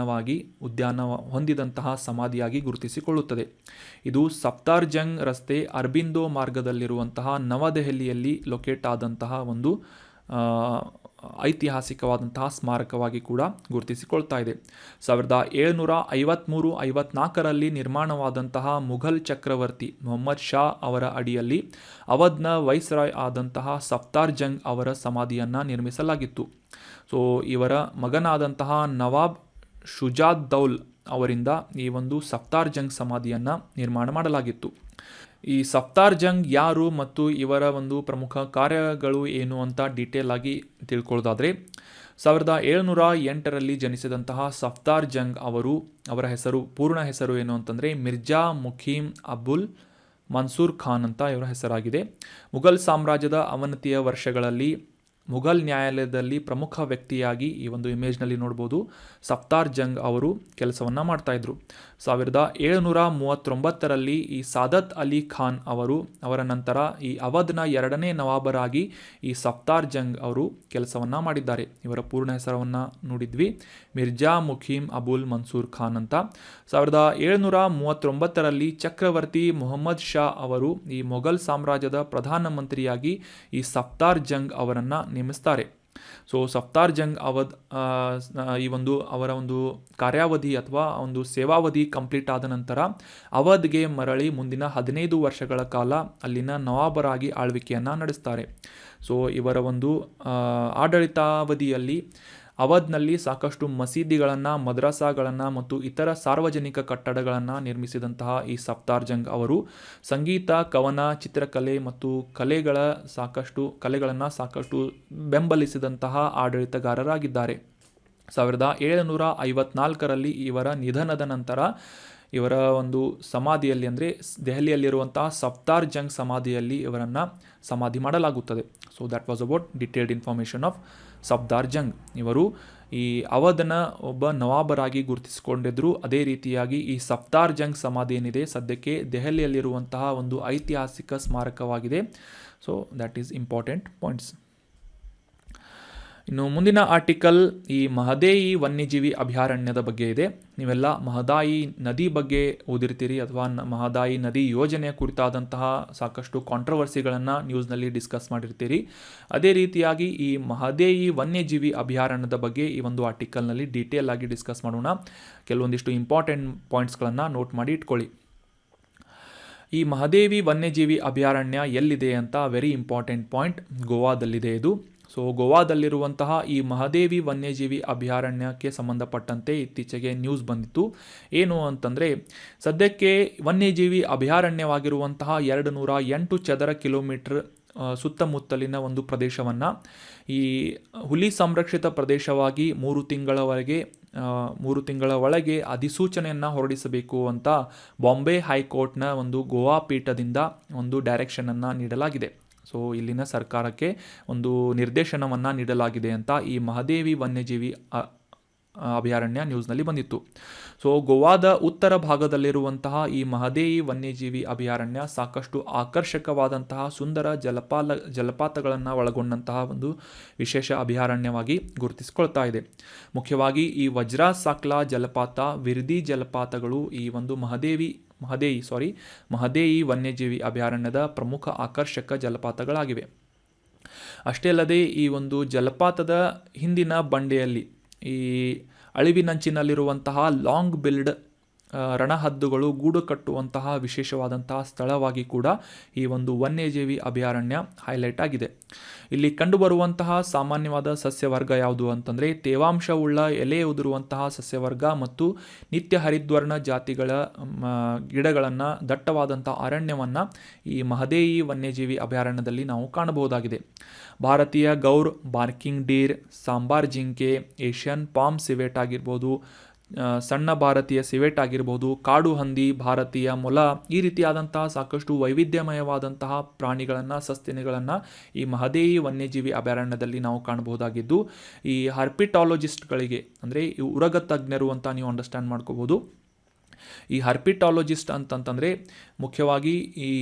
ಹೊಂದಿದಂತಹ ಸಮಾಧಿಯಾಗಿ ಗುರುತಿಸಿಕೊಳ್ಳುತ್ತದೆ. ಇದು ಸಫ್ದಾರ್ ಜಂಗ್ ರಸ್ತೆ ಅರ್ಬಿಂದೋ ಮಾರ್ಗದಲ್ಲಿರುವಂತಹ ನವದೆಹಲಿಯಲ್ಲಿ ಲೊಕೇಟ್ ಆದಂತಹ ಒಂದು ಐತಿಹಾಸಿಕವಾದಂತಹ ಸ್ಮಾರಕವಾಗಿ ಕೂಡ ಗುರುತಿಸಿಕೊಳ್ತಾ ಇದೆ. 1753-54ರಲ್ಲಿ ನಿರ್ಮಾಣವಾದಂತಹ ಮುಘಲ್ ಚಕ್ರವರ್ತಿ ಮೊಹಮ್ಮದ್ ಶಾ ಅವರ ಅಡಿಯಲ್ಲಿ ಅವಧ್ನ ವೈಸ್ರಾಯ್ ಆದಂತಹ ಸಫ್ದಾರ್ ಜಂಗ್ ಅವರ ಸಮಾಧಿಯನ್ನು ನಿರ್ಮಿಸಲಾಗಿತ್ತು. ಸೊ ಇವರ ಮಗನಾದಂತಹ ನವಾಬ್ ಶುಜಾದ್ದೌಲ್ ಅವರಿಂದ ಈ ಒಂದು ಸಫ್ದಾರ್ ಜಂಗ್ ಸಮಾಧಿಯನ್ನು ನಿರ್ಮಾಣ ಮಾಡಲಾಗಿತ್ತು. ಈ ಸಫ್ದಾರ್ ಜಂಗ್ ಯಾರು ಮತ್ತು ಇವರ ಒಂದು ಪ್ರಮುಖ ಕಾರ್ಯಗಳು ಏನು ಅಂತ ಡೀಟೇಲ್ ಆಗಿ ತಿಳ್ಕೊಳ್ಳೋದಾದರೆ, 1708ರಲ್ಲಿ ಜನಿಸಿದಂತಹ ಸಫ್ದಾರ್ ಜಂಗ್ ಅವರ ಪೂರ್ಣ ಹೆಸರು ಏನು ಅಂತಂದರೆ ಮಿರ್ಜಾ ಮುಖೀಮ್ ಅಬುಲ್ ಮನ್ಸೂರ್ ಖಾನ್ ಅಂತ ಇವರ ಹೆಸರಾಗಿದೆ. ಮುಘಲ್ ಸಾಮ್ರಾಜ್ಯದ ಅವನತಿಯ ವರ್ಷಗಳಲ್ಲಿ ಮುಘಲ್ ನ್ಯಾಯಾಲಯದಲ್ಲಿ ಪ್ರಮುಖ ವ್ಯಕ್ತಿಯಾಗಿ ಈ ಒಂದು ಇಮೇಜ್ನಲ್ಲಿ ನೋಡ್ಬೋದು ಸಫ್ದಾರ್ ಜಂಗ್ ಅವರು ಕೆಲಸವನ್ನು ಮಾಡ್ತಾಯಿದ್ರು. 1739ರಲ್ಲಿ ಈ ಸಾದತ್ ಅಲಿ ಖಾನ್ ಅವರ ನಂತರ ಈ ಅವಧ್ನ 2ನೇ ನವಾಬರಾಗಿ ಈ ಸಫ್ದಾರ್ ಜಂಗ್ ಅವರು ಕೆಲಸವನ್ನು ಮಾಡಿದ್ದಾರೆ. ಇವರ ಪೂರ್ಣ ಹೆಸರನ್ನು ನೋಡಿದ್ವಿ, ಮಿರ್ಜಾ ಮುಖೀಮ್ ಅಬುಲ್ ಮನ್ಸೂರ್ ಖಾನ್ ಅಂತ. 1739ರಲ್ಲಿ ಚಕ್ರವರ್ತಿ ಮೊಹಮ್ಮದ್ ಶಾ ಅವರು ಈ ಮೊಘಲ್ ಸಾಮ್ರಾಜ್ಯದ ಪ್ರಧಾನಮಂತ್ರಿಯಾಗಿ ಈ ಸಫ್ದಾರ್ ಜಂಗ್ ಅವರನ್ನು ನೇಮಿಸ್ತಾರೆ. ಸೊ ಸಫ್ದಾರ್ ಜಂಗ್ ಈ ಒಂದು ಅವರ ಒಂದು ಕಾರ್ಯಾವಧಿ ಅಥವಾ ಒಂದು ಸೇವಾವಧಿ ಕಂಪ್ಲೀಟ್ ಆದ ನಂತರ ಅವಧ್ಗೆ ಮರಳಿ ಮುಂದಿನ 15 ವರ್ಷಗಳ ಕಾಲ ಅಲ್ಲಿನ ನವಾಬರಾಗಿ ಆಳ್ವಿಕೆಯನ್ನು ನಡೆಸ್ತಾರೆ. ಸೊ ಇವರ ಒಂದು ಆಡಳಿತಾವಧಿಯಲ್ಲಿ ಅವಧ್ನಲ್ಲಿ ಸಾಕಷ್ಟು ಮಸೀದಿಗಳನ್ನು, ಮದ್ರಸಾಗಳನ್ನು ಮತ್ತು ಇತರ ಸಾರ್ವಜನಿಕ ಕಟ್ಟಡಗಳನ್ನು ನಿರ್ಮಿಸಿದಂತಹ ಈ ಸಫ್ದಾರ್ ಜಂಗ್ ಅವರು ಸಂಗೀತ, ಕವನ, ಚಿತ್ರಕಲೆ ಮತ್ತು ಕಲೆಗಳನ್ನು ಸಾಕಷ್ಟು ಬೆಂಬಲಿಸಿದಂತಹ ಆಡಳಿತಗಾರರಾಗಿದ್ದಾರೆ. 1754ರಲ್ಲಿ ಇವರ ನಿಧನದ ನಂತರ ಇವರ ಒಂದು ಸಮಾಧಿಯಲ್ಲಿ ಅಂದರೆ ದೆಹಲಿಯಲ್ಲಿರುವಂತಹ ಸಫ್ದಾರ್ ಜಂಗ್ ಸಮಾಧಿಯಲ್ಲಿ ಇವರನ್ನು ಸಮಾಧಿ ಮಾಡಲಾಗುತ್ತದೆ. So that was about detailed information of Safdar Jung. ಇವರು ಈ ಅವಧನ ಒಬ್ಬ ನವಾಬರಾಗಿ ಗುರುತಿಸಿಕೊಂಡಿದ್ದರು. ಅದೇ ರೀತಿಯಾಗಿ ಈ ಸಫ್ದಾರ್ ಜಂಗ್ ಸಮಾಧಿ ಏನಿದೆ ಸದ್ಯಕ್ಕೆ ದೆಹಲಿಯಲ್ಲಿರುವಂತಹ ಒಂದು ಐತಿಹಾಸಿಕ ಸ್ಮಾರಕವಾಗಿದೆ. So that is important points. ಇನ್ನು ಮುಂದಿನ ಆರ್ಟಿಕಲ್ ಈ ಮಹದಾಯಿ ವನ್ಯಜೀವಿ ಅಭಯಾರಣ್ಯದ ಬಗ್ಗೆ ಇದೆ. ನೀವೆಲ್ಲ ಮಹದಾಯಿ ನದಿ ಬಗ್ಗೆ ಓದಿರ್ತೀರಿ ಅಥವಾ ಮಹದಾಯಿ ನದಿ ಯೋಜನೆಯ ಕುರಿತಾದಂತಹ ಸಾಕಷ್ಟು ಕಾಂಟ್ರವರ್ಸಿಗಳನ್ನು ನ್ಯೂಸ್ನಲ್ಲಿ ಡಿಸ್ಕಸ್ ಮಾಡಿರ್ತೀರಿ. ಅದೇ ರೀತಿಯಾಗಿ ಈ ಮಹದಾಯಿ ವನ್ಯಜೀವಿ ಅಭಯಾರಣ್ಯದ ಬಗ್ಗೆ ಈ ಒಂದು ಆರ್ಟಿಕಲ್ನಲ್ಲಿ ಡೀಟೇಲ್ ಆಗಿ ಡಿಸ್ಕಸ್ ಮಾಡೋಣ. ಕೆಲವೊಂದಿಷ್ಟು ಇಂಪಾರ್ಟೆಂಟ್ ಪಾಯಿಂಟ್ಸ್ಗಳನ್ನು ನೋಟ್ ಮಾಡಿ ಇಟ್ಕೊಳ್ಳಿ. ಈ ಮಹದೇವಿ ವನ್ಯಜೀವಿ ಅಭಯಾರಣ್ಯ ಎಲ್ಲಿದೆ ಅಂತ ವೆರಿ ಇಂಪಾರ್ಟೆಂಟ್ ಪಾಯಿಂಟ್, ಗೋವಾದಲ್ಲಿದೆ ಇದು. ಸೊ ಗೋವಾದಲ್ಲಿರುವಂತಹ ಈ ಮಹದೇವಿ ವನ್ಯಜೀವಿ ಅಭಯಾರಣ್ಯಕ್ಕೆ ಸಂಬಂಧಪಟ್ಟಂತೆ ಇತ್ತೀಚೆಗೆ ನ್ಯೂಸ್ ಬಂದಿತ್ತು. ಏನು ಅಂತಂದರೆ, ಸದ್ಯಕ್ಕೆ ವನ್ಯಜೀವಿ ಅಭಯಾರಣ್ಯವಾಗಿರುವಂತಹ 208 ಚದರ ಕಿಲೋಮೀಟರ್ ಸುತ್ತಮುತ್ತಲಿನ ಒಂದು ಪ್ರದೇಶವನ್ನು ಈ ಹುಲಿ ಸಂರಕ್ಷಿತ ಪ್ರದೇಶವಾಗಿ 3 ತಿಂಗಳ ಒಳಗೆ ಅಧಿಸೂಚನೆಯನ್ನು ಹೊರಡಿಸಬೇಕು ಅಂತ ಬಾಂಬೆ ಹೈಕೋರ್ಟ್ನ ಒಂದು ಗೋವಾ ಪೀಠದಿಂದ ಒಂದು ಡೈರೆಕ್ಷನನ್ನು ನೀಡಲಾಗಿದೆ. ಸೊ ಇಲ್ಲಿನ ಸರ್ಕಾರಕ್ಕೆ ಒಂದು ನಿರ್ದೇಶನವನ್ನು ನೀಡಲಾಗಿದೆ ಅಂತ ಈ ಮಹದೇವಿ ವನ್ಯಜೀವಿ ಅಭಯಾರಣ್ಯ ನ್ಯೂಸ್ನಲ್ಲಿ ಬಂದಿತ್ತು. ಸೊ ಗೋವಾದ ಉತ್ತರ ಭಾಗದಲ್ಲಿರುವಂತಹ ಈ ಮಹದೇವಿ ವನ್ಯಜೀವಿ ಅಭಯಾರಣ್ಯ ಸಾಕಷ್ಟು ಆಕರ್ಷಕವಾದಂತಹ ಸುಂದರ ಜಲಪಾತಗಳನ್ನು ಒಳಗೊಂಡಂತಹ ಒಂದು ವಿಶೇಷ ಅಭಯಾರಣ್ಯವಾಗಿ ಗುರುತಿಸಿಕೊಳ್ತಾ ಇದೆ. ಮುಖ್ಯವಾಗಿ ಈ ವಜ್ರಾ ಸಾಕ್ಲಾ ಜಲಪಾತ, ವಿರ್ದಿ ಜಲಪಾತಗಳು ಈ ಒಂದು ಮಹದೇಯಿ ವನ್ಯಜೀವಿ ಅಭಯಾರಣ್ಯದ ಪ್ರಮುಖ ಆಕರ್ಷಕ ಜಲಪಾತಗಳಾಗಿವೆ. ಅಷ್ಟೇ ಅಲ್ಲದೆ ಈ ಒಂದು ಜಲಪಾತದ ಹಿಂದಿನ ಬಂಡೆಯಲ್ಲಿ ಈ ಅಳಿವಿನಂಚಿನಲ್ಲಿರುವಂತಹ ಲಾಂಗ್ ಬಿಲ್ಡ್ ರಣಹದ್ದುಗಳು ಗೂಡು ಕಟ್ಟುವಂತಹ ವಿಶೇಷವಾದಂತಹ ಸ್ಥಳವಾಗಿ ಕೂಡ ಈ ಒಂದು ವನ್ಯಜೀವಿ ಅಭಯಾರಣ್ಯ ಹೈಲೈಟ್ ಆಗಿದೆ. ಇಲ್ಲಿ ಕಂಡುಬರುವಂತಹ ಸಾಮಾನ್ಯವಾದ ಸಸ್ಯವರ್ಗ ಯಾವುದು ಅಂತಂದರೆ, ತೇವಾಂಶವುಳ್ಳ ಎಲೆ ಉದುರುವಂತಹ ಸಸ್ಯವರ್ಗ ಮತ್ತು ನಿತ್ಯ ಹರಿದ್ವರ್ಣ ಜಾತಿಗಳ ಗಿಡಗಳನ್ನು, ದಟ್ಟವಾದಂಥ ಅರಣ್ಯವನ್ನು ಈ ಮಹದೇಯಿ ವನ್ಯಜೀವಿ ಅಭಯಾರಣ್ಯದಲ್ಲಿ ನಾವು ಕಾಣಬಹುದಾಗಿದೆ. ಭಾರತೀಯ ಗೌರ್, ಬಾರ್ಕಿಂಗ್ ಡೀರ್, ಸಾಂಬಾರ್ ಜಿಂಕೆ, ಏಷ್ಯನ್ ಪಾಮ್ ಸಿವೆಟ್ ಆಗಿರ್ಬೋದು, ಸಣ್ಣ ಭಾರತೀಯ ಸಿವೆಟ್ ಆಗಿರ್ಬೋದು, ಕಾಡು ಹಂದಿ, ಭಾರತೀಯ ಮೊಲ, ಈ ರೀತಿಯಾದಂತಹ ಸಾಕಷ್ಟು ವೈವಿಧ್ಯಮಯವಾದಂತಹ ಪ್ರಾಣಿಗಳನ್ನು, ಸಸ್ತನಿಗಳನ್ನು ಈ ಮಹದೇಯಿ ವನ್ಯಜೀವಿ ಅಭಯಾರಣ್ಯದಲ್ಲಿ ನಾವು ಕಾಣಬಹುದಾಗಿದ್ದು, ಈ ಹರ್ಪಿಟಾಲಜಿಸ್ಟ್ಗಳಿಗೆ ಅಂದರೆ ಈ ಉರಗ ತಜ್ಞರು ಅಂತ ನೀವು ಅಂಡರ್ಸ್ಟ್ಯಾಂಡ್ ಮಾಡ್ಕೋಬೋದು. ಈ ಹರ್ಪಿಟಾಲಜಿಸ್ಟ್ ಅಂತಂತಂದರೆ ಮುಖ್ಯವಾಗಿ ಈ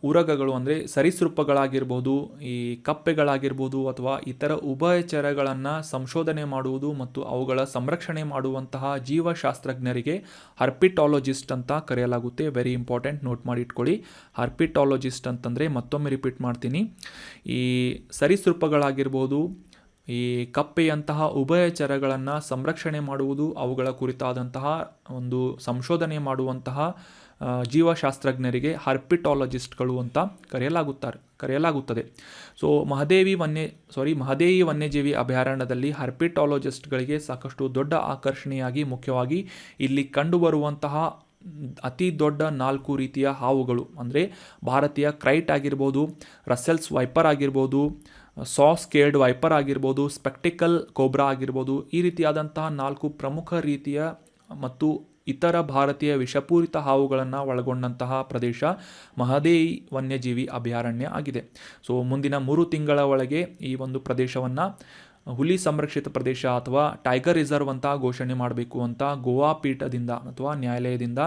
ಉರಗಗಳು ಅಂದರೆ ಸರೀಸೃಪಗಳಾಗಿರ್ಬೋದು, ಈ ಕಪ್ಪೆಗಳಾಗಿರ್ಬೋದು ಅಥವಾ ಇತರ ಉಭಯಚರಗಳನ್ನು ಸಂಶೋಧನೆ ಮಾಡುವುದು ಮತ್ತು ಅವುಗಳ ಸಂರಕ್ಷಣೆ ಮಾಡುವಂತಹ ಜೀವಶಾಸ್ತ್ರಜ್ಞರಿಗೆ ಹರ್ಪಿಟಾಲಜಿಸ್ಟ್ ಅಂತ ಕರೆಯಲಾಗುತ್ತೆ. ವೆರಿ ಇಂಪಾರ್ಟೆಂಟ್, ನೋಟ್ ಮಾಡಿ ಇಟ್ಕೊಳ್ಳಿ. ಹರ್ಪಿಟಾಲಜಿಸ್ಟ್ ಅಂತಂದರೆ, ಮತ್ತೊಮ್ಮೆ ರಿಪೀಟ್ ಮಾಡ್ತೀನಿ, ಈ ಸರೀಸೃಪಗಳಾಗಿರ್ಬೋದು, ಈ ಕಪ್ಪೆಯಂತಹ ಉಭಯಚರಗಳನ್ನು ಸಂರಕ್ಷಣೆ ಮಾಡುವುದು, ಅವುಗಳ ಕುರಿತಾದಂತಹ ಒಂದು ಸಂಶೋಧನೆ ಮಾಡುವಂತಹ ಜೀವಶಾಸ್ತ್ರಜ್ಞರಿಗೆ ಹರ್ಪಿಟಾಲಜಿಸ್ಟ್ಗಳು ಅಂತ ಕರೆಯಲಾಗುತ್ತದೆ. ಸೊ ಮಹದೇಯಿ ವನ್ಯಜೀವಿ ಅಭಯಾರಣ್ಯದಲ್ಲಿ ಹರ್ಪಿಟಾಲಜಿಸ್ಟ್ಗಳಿಗೆ ಸಾಕಷ್ಟು ದೊಡ್ಡ ಆಕರ್ಷಣೆಯಾಗಿ ಮುಖ್ಯವಾಗಿ ಇಲ್ಲಿ ಕಂಡುಬರುವಂತಹ ಅತಿ ದೊಡ್ಡ 4 ರೀತಿಯ ಹಾವುಗಳು ಅಂದರೆ ಭಾರತೀಯ ಕ್ರೈಟ್ ಆಗಿರ್ಬೋದು, ರಸೆಲ್ಸ್ ವೈಪರ್ ಆಗಿರ್ಬೋದು, ಸಾಸ್ಕೇಡ್ ವೈಪರ್ ಆಗಿರ್ಬೋದು, ಸ್ಪೆಕ್ಟಿಕಲ್ ಕೋಬ್ರಾ ಆಗಿರ್ಬೋದು, ಈ ರೀತಿಯಾದಂತಹ 4 ಪ್ರಮುಖ ರೀತಿಯ ಮತ್ತು ಇತರ ಭಾರತೀಯ ವಿಷಪೂರಿತ ಹಾವುಗಳನ್ನು ಒಳಗೊಂಡಂತಹ ಪ್ರದೇಶ ಮಹದೇಯಿ ವನ್ಯಜೀವಿ ಅಭಯಾರಣ್ಯ ಆಗಿದೆ. ಸೊ ಮುಂದಿನ 3 ತಿಂಗಳ ಒಳಗೆ ಈ ಒಂದು ಪ್ರದೇಶವನ್ನು ಹುಲಿ ಸಂರಕ್ಷಿತ ಪ್ರದೇಶ ಅಥವಾ ಟೈಗರ್ ರಿಸರ್ವ್ ಅಂತ ಘೋಷಣೆ ಮಾಡಬೇಕು ಅಂತ ಗೋವಾ ಪೀಠದಿಂದ ಅಥವಾ ನ್ಯಾಯಾಲಯದಿಂದ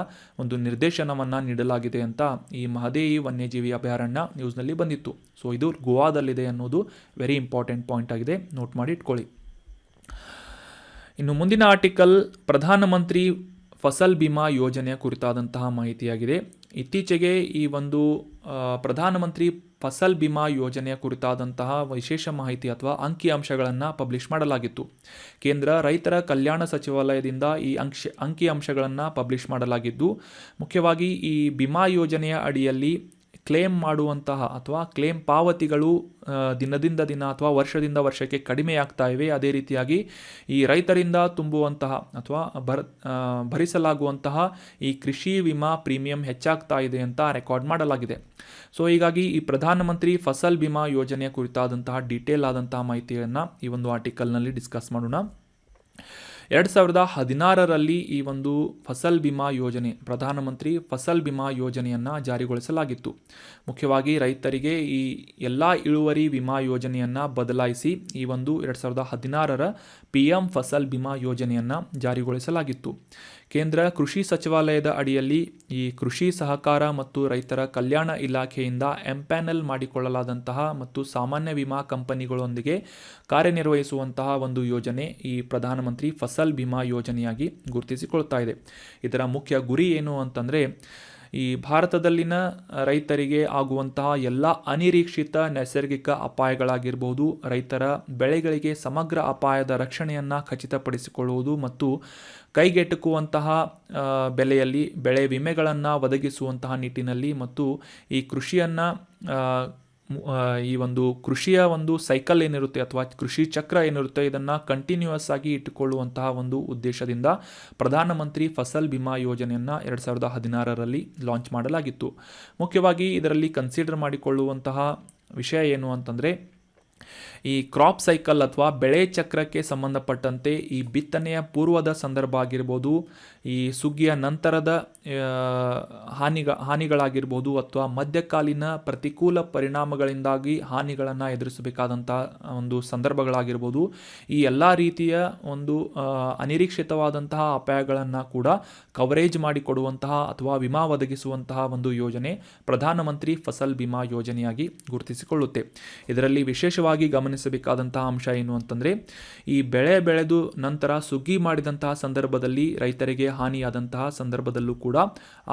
ಒಂದು ನಿರ್ದೇಶನವನ್ನು ನೀಡಲಾಗಿದೆ ಅಂತ ಈ ಮಹದೇಯಿ ವನ್ಯಜೀವಿ ಅಭಯಾರಣ್ಯ ನ್ಯೂಸ್ನಲ್ಲಿ ಬಂದಿತ್ತು. ಸೊ ಇದು ಗೋವಾದಲ್ಲಿದೆ ಅನ್ನೋದು ವೆರಿ ಇಂಪಾರ್ಟೆಂಟ್ ಪಾಯಿಂಟ್ ಆಗಿದೆ, ನೋಟ್ ಮಾಡಿ ಇಟ್ಕೊಳ್ಳಿ. ಇನ್ನು ಮುಂದಿನ ಆರ್ಟಿಕಲ್ ಪ್ರಧಾನಮಂತ್ರಿ ಫಸಲ್ ಬಿಮಾ ಯೋಜನೆಯ ಕುರಿತಾದಂತಹ ಮಾಹಿತಿಯಾಗಿದೆ. ಇತ್ತೀಚೆಗೆ ಈ ಒಂದು ಪ್ರಧಾನಮಂತ್ರಿ ಫಸಲ್ ಬಿಮಾ ಯೋಜನೆಯ ಕುರಿತಾದಂತಹ ವಿಶೇಷ ಮಾಹಿತಿ ಅಥವಾ ಅಂಕಿಅಂಶಗಳನ್ನು ಪಬ್ಲಿಷ್ ಮಾಡಲಾಗಿತ್ತು. ಕೇಂದ್ರ ರೈತರ ಕಲ್ಯಾಣ ಸಚಿವಾಲಯದಿಂದ ಈ ಅಂಕಿಅಂಶಗಳನ್ನು ಪಬ್ಲಿಷ್ ಮಾಡಲಾಗಿದ್ದು, ಮುಖ್ಯವಾಗಿ ಈ ಬಿಮಾ ಯೋಜನೆಯ ಅಡಿಯಲ್ಲಿ ಕ್ಲೇಮ್ ಮಾಡುವಂತಹ ಅಥವಾ ಕ್ಲೇಮ್ ಪಾವತಿಗಳು ದಿನದಿಂದ ದಿನ ಅಥವಾ ವರ್ಷದಿಂದ ವರ್ಷಕ್ಕೆ ಕಡಿಮೆಯಾಗ್ತಾ ಇವೆ. ಅದೇ ರೀತಿಯಾಗಿ ಈ ರೈತರಿಂದ ತುಂಬುವಂತಹ ಅಥವಾ ಭರಿಸಲಾಗುವಂತಹ ಈ ಕೃಷಿ ವಿಮಾ ಪ್ರೀಮಿಯಂ ಹೆಚ್ಚಾಗ್ತಾ ಇದೆ ಅಂತ ರೆಕಾರ್ಡ್ ಮಾಡಲಾಗಿದೆ. ಸೊ ಹೀಗಾಗಿ ಈ ಪ್ರಧಾನಮಂತ್ರಿ ಫಸಲ್ ಬಿಮಾ ಯೋಜನೆಯ ಕುರಿತಾದಂತಹ ಡೀಟೇಲ್ ಆದಂತಹ ಮಾಹಿತಿಯನ್ನು ಈ ಒಂದು ಆರ್ಟಿಕಲ್ನಲ್ಲಿ ಡಿಸ್ಕಸ್ ಮಾಡೋಣ. 2016ರಲ್ಲಿ ಈ ಒಂದು ಫಸಲ್ ಬಿಮಾ ಯೋಜನೆ, ಪ್ರಧಾನಮಂತ್ರಿ ಫಸಲ್ ಬಿಮಾ ಯೋಜನೆಯನ್ನು ಜಾರಿಗೊಳಿಸಲಾಗಿತ್ತು. ಮುಖ್ಯವಾಗಿ ರೈತರಿಗೆ ಈ ಎಲ್ಲ ಇಳುವರಿ ವಿಮಾ ಯೋಜನೆಯನ್ನು ಬದಲಾಯಿಸಿ ಈ ಒಂದು 2016ರ PM ಫಸಲ್ ಬಿಮಾ ಯೋಜನೆಯನ್ನು ಜಾರಿಗೊಳಿಸಲಾಗಿತ್ತು. ಕೇಂದ್ರ ಕೃಷಿ ಸಚಿವಾಲಯದ ಅಡಿಯಲ್ಲಿ ಈ ಕೃಷಿ ಸಹಕಾರ ಮತ್ತು ರೈತರ ಕಲ್ಯಾಣ ಇಲಾಖೆಯಿಂದ ಎಂಪ್ಯಾನೆಲ್ ಮಾಡಿಕೊಳ್ಳಲಾದಂತಹ ಮತ್ತು ಸಾಮಾನ್ಯ ವಿಮಾ ಕಂಪನಿಗಳೊಂದಿಗೆ ಕಾರ್ಯನಿರ್ವಹಿಸುವಂತಹ ಒಂದು ಯೋಜನೆ ಈ ಪ್ರಧಾನಮಂತ್ರಿ ಫಸಲ್ ಬಿಮಾ ಯೋಜನೆಯಾಗಿ ಗುರುತಿಸಿಕೊಳ್ತಾ ಇದೆ. ಇದರ ಮುಖ್ಯ ಗುರಿ ಏನು ಅಂತಂದರೆ, ಈ ಭಾರತದಲ್ಲಿನ ರೈತರಿಗೆ ಆಗುವಂತಹ ಎಲ್ಲ ಅನಿರೀಕ್ಷಿತ ನೈಸರ್ಗಿಕ ಅಪಾಯಗಳಾಗಿರ್ಬೋದು, ರೈತರ ಬೆಳೆಗಳಿಗೆ ಸಮಗ್ರ ಅಪಾಯದ ರಕ್ಷಣೆಯನ್ನು ಖಚಿತಪಡಿಸಿಕೊಳ್ಳುವುದು ಮತ್ತು ಕೈಗೆಟುಕುವಂತಹ ಬೆಲೆಯಲ್ಲಿ ಬೆಳೆ ವಿಮೆಗಳನ್ನು ಒದಗಿಸುವಂತಹ ನಿಟ್ಟಿನಲ್ಲಿ ಮತ್ತು ಈ ಕೃಷಿಯನ್ನು ಈ ಒಂದು ಕೃಷಿಯ ಒಂದು ಸೈಕಲ್ ಏನಿರುತ್ತೆ ಅಥವಾ ಕೃಷಿ ಚಕ್ರ ಏನಿರುತ್ತೆ ಇದನ್ನು ಕಂಟಿನ್ಯೂಯಸ್ ಆಗಿ ಇಟ್ಟುಕೊಳ್ಳುವಂತಹ ಒಂದು ಉದ್ದೇಶದಿಂದ ಪ್ರಧಾನಮಂತ್ರಿ ಫಸಲ್ ಬಿಮಾ ಯೋಜನೆಯನ್ನು 2016ರಲ್ಲಿ ಲಾಂಚ್ ಮಾಡಲಾಗಿತ್ತು. ಮುಖ್ಯವಾಗಿ ಇದರಲ್ಲಿ ಕನ್ಸಿಡರ್ ಮಾಡಿಕೊಳ್ಳುವಂತಹ ವಿಷಯ ಏನು ಅಂತಂದರೆ, ಈ ಕ್ರಾಪ್ ಸೈಕಲ್ ಅಥವಾ ಬೆಳೆ ಚಕ್ರಕ್ಕೆ ಸಂಬಂಧಪಟ್ಟಂತೆ ಈ ಬಿತ್ತನೆಯ ಪೂರ್ವದ ಸಂದರ್ಭ ಆಗಿರ್ಬೋದು, ಈ ಸುಗ್ಗಿಯ ನಂತರದ ಹಾನಿಗಳಾಗಿರ್ಬೋದು ಅಥವಾ ಮಧ್ಯಕಾಲೀನ ಪ್ರತಿಕೂಲ ಪರಿಣಾಮಗಳಿಂದಾಗಿ ಹಾನಿಗಳನ್ನು ಎದುರಿಸಬೇಕಾದಂಥ ಒಂದು ಸಂದರ್ಭಗಳಾಗಿರ್ಬೋದು, ಈ ಎಲ್ಲ ರೀತಿಯ ಒಂದು ಅನಿರೀಕ್ಷಿತವಾದಂತಹ ಅಪಾಯಗಳನ್ನು ಕೂಡ ಕವರೇಜ್ ಮಾಡಿಕೊಡುವಂತಹ ಅಥವಾ ವಿಮಾ ಒದಗಿಸುವಂತಹ ಒಂದು ಯೋಜನೆ ಪ್ರಧಾನಮಂತ್ರಿ ಫಸಲ್ ಬಿಮಾ ಯೋಜನೆಯಾಗಿ ಗುರುತಿಸಿಕೊಳ್ಳುತ್ತೆ. ಇದರಲ್ಲಿ ವಿಶೇಷವಾಗಿ ಗಮನಿಸಬೇಕಾದಂತಹ ಅಂಶ ಏನು ಅಂತಂದರೆ, ಈ ಬೆಳೆ ಬೆಳೆದು ನಂತರ ಸುಗ್ಗಿ ಮಾಡಿದಂತಹ ಸಂದರ್ಭದಲ್ಲಿ ರೈತರಿಗೆ ಹಾನಿಯಾದಂತಹ ಸಂದರ್ಭದಲ್ಲೂ ಕೂಡ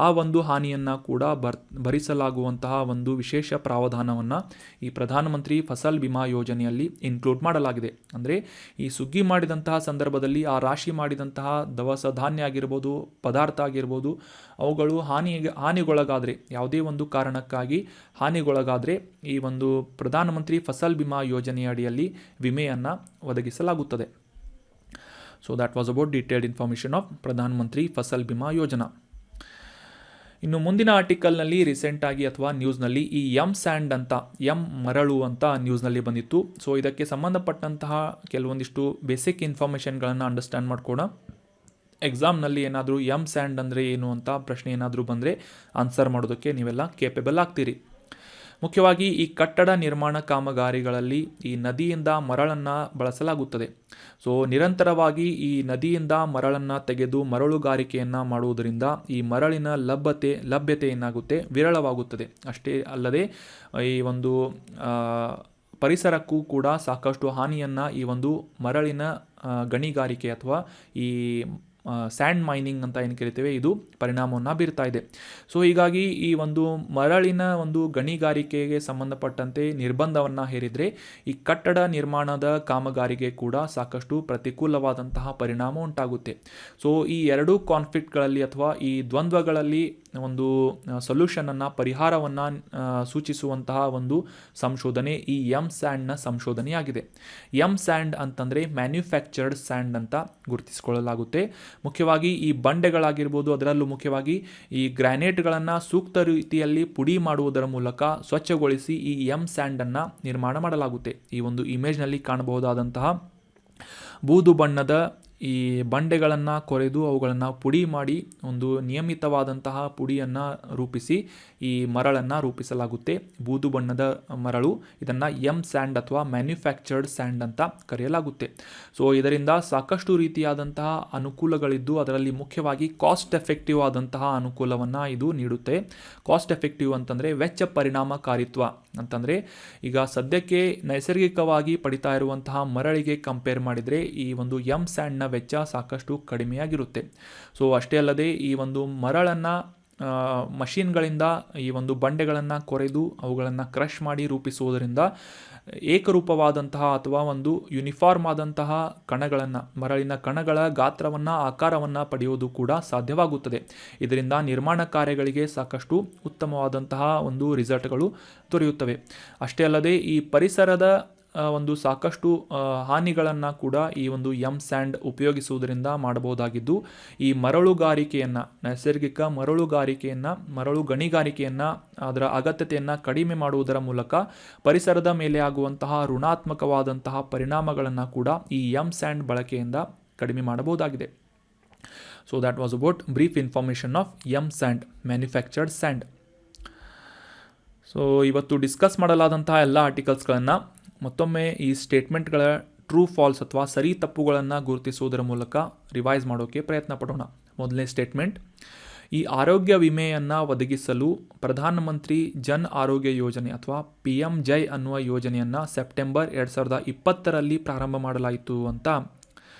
ಆ ಒಂದು ಹಾನಿಯನ್ನು ಕೂಡ ಭರಿಸಲಾಗುವಂತಹ ಒಂದು ವಿಶೇಷ ಪ್ರಾವಧಾನವನ್ನು ಈ ಪ್ರಧಾನಮಂತ್ರಿ ಫಸಲ್ ಬಿಮಾ ಯೋಜನೆಯಲ್ಲಿ ಇನ್ಕ್ಲೂಡ್ ಮಾಡಲಾಗಿದೆ. ಅಂದರೆ ಈ ಸುಗ್ಗಿ ಮಾಡಿದಂತಹ ಸಂದರ್ಭದಲ್ಲಿ ಆ ರಾಶಿ ಮಾಡಿದಂತಹ ದವಸ ಧಾನ್ಯ ಆಗಿರ್ಬೋದು, ಪದಾರ್ಥ ಆಗಿರ್ಬೋದು, ಅವುಗಳು ಹಾನಿಗೊಳಗಾದರೆ, ಯಾವುದೇ ಒಂದು ಕಾರಣಕ್ಕಾಗಿ ಹಾನಿಗೊಳಗಾದರೆ ಈ ಒಂದು ಪ್ರಧಾನಮಂತ್ರಿ ಫಸಲ್ ಬಿಮಾ ಯೋಜನೆಯ ಅಡಿಯಲ್ಲಿ ವಿಮೆಯನ್ನು ಒದಗಿಸಲಾಗುತ್ತದೆ. So that was about detailed information of Pradhan Mantri Fasal Bima Yojana. ಇನ್ನು ಮುಂದಿನ ಆರ್ಟಿಕಲ್ನಲ್ಲಿ ರೀಸೆಂಟಾಗಿ ಅಥವಾ ನ್ಯೂಸ್ನಲ್ಲಿ ಈ ಸ್ಯಾಂಡ್ ಅಂತ ಮರಳು ಅಂತ ನ್ಯೂಸ್ನಲ್ಲಿ ಬಂದಿತ್ತು. ಸೊ ಇದಕ್ಕೆ ಸಂಬಂಧಪಟ್ಟಂತಹ ಕೆಲವೊಂದಿಷ್ಟು ಬೇಸಿಕ್ ಇನ್ಫಾರ್ಮೇಷನ್ಗಳನ್ನು ಅಂಡರ್ಸ್ಟ್ಯಾಂಡ್ ಮಾಡ್ಕೋಣ. ಎಕ್ಸಾಮ್ನಲ್ಲಿ ಏನಾದರೂ ಸ್ಯಾಂಡ್ ಅಂದರೆ ಏನು ಅಂತ ಪ್ರಶ್ನೆ ಏನಾದರೂ ಬಂದರೆ ಆನ್ಸರ್ ಮಾಡೋದಕ್ಕೆ ನೀವೆಲ್ಲ ಕೇಪಬಲ್ ಆಗ್ತೀರಿ. ಮುಖ್ಯವಾಗಿ ಈ ಕಟ್ಟಡ ನಿರ್ಮಾಣ ಕಾಮಗಾರಿಗಳಲ್ಲಿ ಈ ನದಿಯಿಂದ ಮರಳನ್ನು ಬಳಸಲಾಗುತ್ತದೆ. ಸೊ ನಿರಂತರವಾಗಿ ಈ ನದಿಯಿಂದ ಮರಳನ್ನು ತೆಗೆದು ಮರಳುಗಾರಿಕೆಯನ್ನು ಮಾಡುವುದರಿಂದ ಈ ಮರಳಿನ ಲಭ್ಯತೆ ಏನಾಗುತ್ತೆ, ವಿರಳವಾಗುತ್ತದೆ. ಅಷ್ಟೇ ಅಲ್ಲದೆ ಈ ಒಂದು ಪರಿಸರಕ್ಕೂ ಕೂಡ ಸಾಕಷ್ಟು ಹಾನಿಯನ್ನು ಈ ಒಂದು ಮರಳಿನ ಗಣಿಗಾರಿಕೆ ಅಥವಾ ಈ ಸ್ಯಾಂಡ್ ಮೈನಿಂಗ್ ಅಂತ ಏನು ಕರಿತೇವೆ ಇದು ಪರಿಣಾಮವನ್ನು ಬೀರ್ತಾ ಇದೆ. ಸೊ ಹೀಗಾಗಿ ಈ ಒಂದು ಮರಳಿನ ಒಂದು ಗಣಿಗಾರಿಕೆಗೆ ಸಂಬಂಧಪಟ್ಟಂತೆ ನಿರ್ಬಂಧವನ್ನು ಹೇರಿದರೆ ಈ ಕಟ್ಟಡ ನಿರ್ಮಾಣದ ಕಾಮಗಾರಿಗೆ ಕೂಡ ಸಾಕಷ್ಟು ಪ್ರತಿಕೂಲವಾದಂತಹ ಪರಿಣಾಮ ಉಂಟಾಗುತ್ತೆ. ಸೊ ಈ ಎರಡೂ ಕಾನ್ಫ್ಲಿಕ್ಟ್ಗಳಲ್ಲಿ ಅಥವಾ ಈ ದ್ವಂದ್ವಗಳಲ್ಲಿ ಒಂದು ಸೊಲ್ಯೂಷನನ್ನು, ಪರಿಹಾರವನ್ನು ಸೂಚಿಸುವಂತಹ ಒಂದು ಸಂಶೋಧನೆ ಈ ಸ್ಯಾಂಡ್ನ ಸಂಶೋಧನೆಯಾಗಿದೆ. ಸ್ಯಾಂಡ್ ಅಂತಂದರೆ ಮ್ಯಾನ್ಯುಫ್ಯಾಕ್ಚರ್ಡ್ ಸ್ಯಾಂಡ್ ಅಂತ ಗುರುತಿಸಿಕೊಳ್ಳಲಾಗುತ್ತೆ. ಮುಖ್ಯವಾಗಿ ಈ ಬಂಡೆಗಳಾಗಿರ್ಬೋದು, ಅದರಲ್ಲೂ ಮುಖ್ಯವಾಗಿ ಈ ಗ್ರಾನೈಟ್ಗಳನ್ನು ಸೂಕ್ತ ರೀತಿಯಲ್ಲಿ ಪುಡಿ ಮಾಡುವುದರ ಮೂಲಕ ಸ್ವಚ್ಛಗೊಳಿಸಿ ಈ ಸ್ಯಾಂಡನ್ನು ನಿರ್ಮಾಣ ಮಾಡಲಾಗುತ್ತೆ. ಈ ಒಂದು ಇಮೇಜ್ನಲ್ಲಿ ಕಾಣಬಹುದಾದಂತಹ ಬೂದು ಬಣ್ಣದ ಈ ಬಂಡೆಗಳನ್ನು ಕೊರೆದು ಅವುಗಳನ್ನು ಪುಡಿ ಮಾಡಿ ಒಂದು ನಿಯಮಿತವಾದಂತಹ ಪುಡಿಯನ್ನು ರೂಪಿಸಿ ಈ ಮರಳನ್ನು ರೂಪಿಸಲಾಗುತ್ತೆ. ಬೂದು ಬಣ್ಣದ ಮರಳು, ಇದನ್ನು ಸ್ಯಾಂಡ್ ಅಥವಾ ಮ್ಯಾನ್ಯುಫ್ಯಾಕ್ಚರ್ಡ್ ಸ್ಯಾಂಡ್ ಅಂತ ಕರೆಯಲಾಗುತ್ತೆ. ಸೊ ಇದರಿಂದ ಸಾಕಷ್ಟು ರೀತಿಯಾದಂತಹ ಅನುಕೂಲಗಳಿದ್ದು ಅದರಲ್ಲಿ ಮುಖ್ಯವಾಗಿ ಕಾಸ್ಟ್ ಎಫೆಕ್ಟಿವ್ ಆದಂತಹ ಅನುಕೂಲವನ್ನು ಇದು ನೀಡುತ್ತೆ. ಕಾಸ್ಟ್ ಎಫೆಕ್ಟಿವ್ ಅಂತಂದರೆ ವೆಚ್ಚ ಪರಿಣಾಮಕಾರಿತ್ವ ಅಂತಂದರೆ ಈಗ ಸದ್ಯಕ್ಕೆ ನೈಸರ್ಗಿಕವಾಗಿ ಪಡಿತಾ ಇರುವಂತಹ ಮರಳಿಗೆ ಕಂಪೇರ್ ಮಾಡಿದರೆ ಈ ಒಂದು ಸ್ಯಾಂಡ್ನ ವೆಚ್ಚ ಸಾಕಷ್ಟು ಕಡಿಮೆಯಾಗಿರುತ್ತೆ. ಸೊ ಅಷ್ಟೇ ಅಲ್ಲದೆ ಈ ಒಂದು ಮರಳನ್ನು ಮಷೀನ್ಗಳಿಂದ ಈ ಒಂದು ಬಂಡೆಗಳನ್ನು ಕೊರೆದು ಅವುಗಳನ್ನು ಕ್ರಷ್ ಮಾಡಿ ರೂಪಿಸುವುದರಿಂದ ಏಕರೂಪವಾದಂತಹ ಅಥವಾ ಒಂದು ಯೂನಿಫಾರ್ಮ್ ಆದಂತಹ ಕಣಗಳನ್ನು, ಮರಳಿನ ಕಣಗಳ ಗಾತ್ರವನ್ನು, ಆಕಾರವನ್ನು ಪಡೆಯುವುದು ಕೂಡ ಸಾಧ್ಯವಾಗುತ್ತದೆ. ಇದರಿಂದ ನಿರ್ಮಾಣ ಕಾರ್ಯಗಳಿಗೆ ಸಾಕಷ್ಟು ಉತ್ತಮವಾದಂತಹ ಒಂದು ರಿಸಲ್ಟ್ಗಳು ದೊರೆಯುತ್ತವೆ. ಅಷ್ಟೇ ಅಲ್ಲದೆ ಈ ಪರಿಸರದ ಒಂದು ಸಾಕಷ್ಟು ಹಾನಿಗಳನ್ನು ಕೂಡ ಈ ಒಂದು ಸ್ಯಾಂಡ್ ಉಪಯೋಗಿಸುವುದರಿಂದ ಮಾಡಬಹುದಾಗಿದ್ದು ಈ ಮರಳುಗಾರಿಕೆಯನ್ನು, ನೈಸರ್ಗಿಕ ಮರಳುಗಾರಿಕೆಯನ್ನು, ಮರಳು ಗಣಿಗಾರಿಕೆಯನ್ನು, ಅದರ ಅಗತ್ಯತೆಯನ್ನು ಕಡಿಮೆ ಮಾಡುವುದರ ಮೂಲಕ ಪರಿಸರದ ಮೇಲೆ ಆಗುವಂತಹ ಋಣಾತ್ಮಕವಾದಂತಹ ಪರಿಣಾಮಗಳನ್ನು ಕೂಡ ಈ ಸ್ಯಾಂಡ್ ಬಳಕೆಯಿಂದ ಕಡಿಮೆ ಮಾಡಬಹುದಾಗಿದೆ. So that was about brief information of sand, manufactured sand. So ಇವತ್ತು ಡಿಸ್ಕಸ್ ಮಾಡಲಾದಂತಹ ಎಲ್ಲ ಆರ್ಟಿಕಲ್ಸ್ಗಳನ್ನು ಮತ್ತೊಮ್ಮೆ ಈ ಸ್ಟೇಟ್ಮೆಂಟ್ಗಳ ಟ್ರೂ ಫಾಲ್ಸ್ ಅಥವಾ ಸರಿ ತಪ್ಪುಗಳನ್ನು ಗುರುತಿಸುವುದರ ಮೂಲಕ ರಿವೈಸ್ ಮಾಡೋಕ್ಕೆ ಪ್ರಯತ್ನ ಪಡೋಣ. ಮೊದಲನೇ ಸ್ಟೇಟ್ಮೆಂಟ್, ಈ ಆರೋಗ್ಯ ವಿಮೆಯನ್ನು ಒದಗಿಸಲು ಪ್ರಧಾನಮಂತ್ರಿ ಜನ್ ಆರೋಗ್ಯ ಯೋಜನೆ ಅಥವಾ PMJY ಅನ್ನುವ ಯೋಜನೆಯನ್ನು ಸೆಪ್ಟೆಂಬರ್ 2020ರಲ್ಲಿ ಪ್ರಾರಂಭ ಮಾಡಲಾಯಿತು ಅಂತ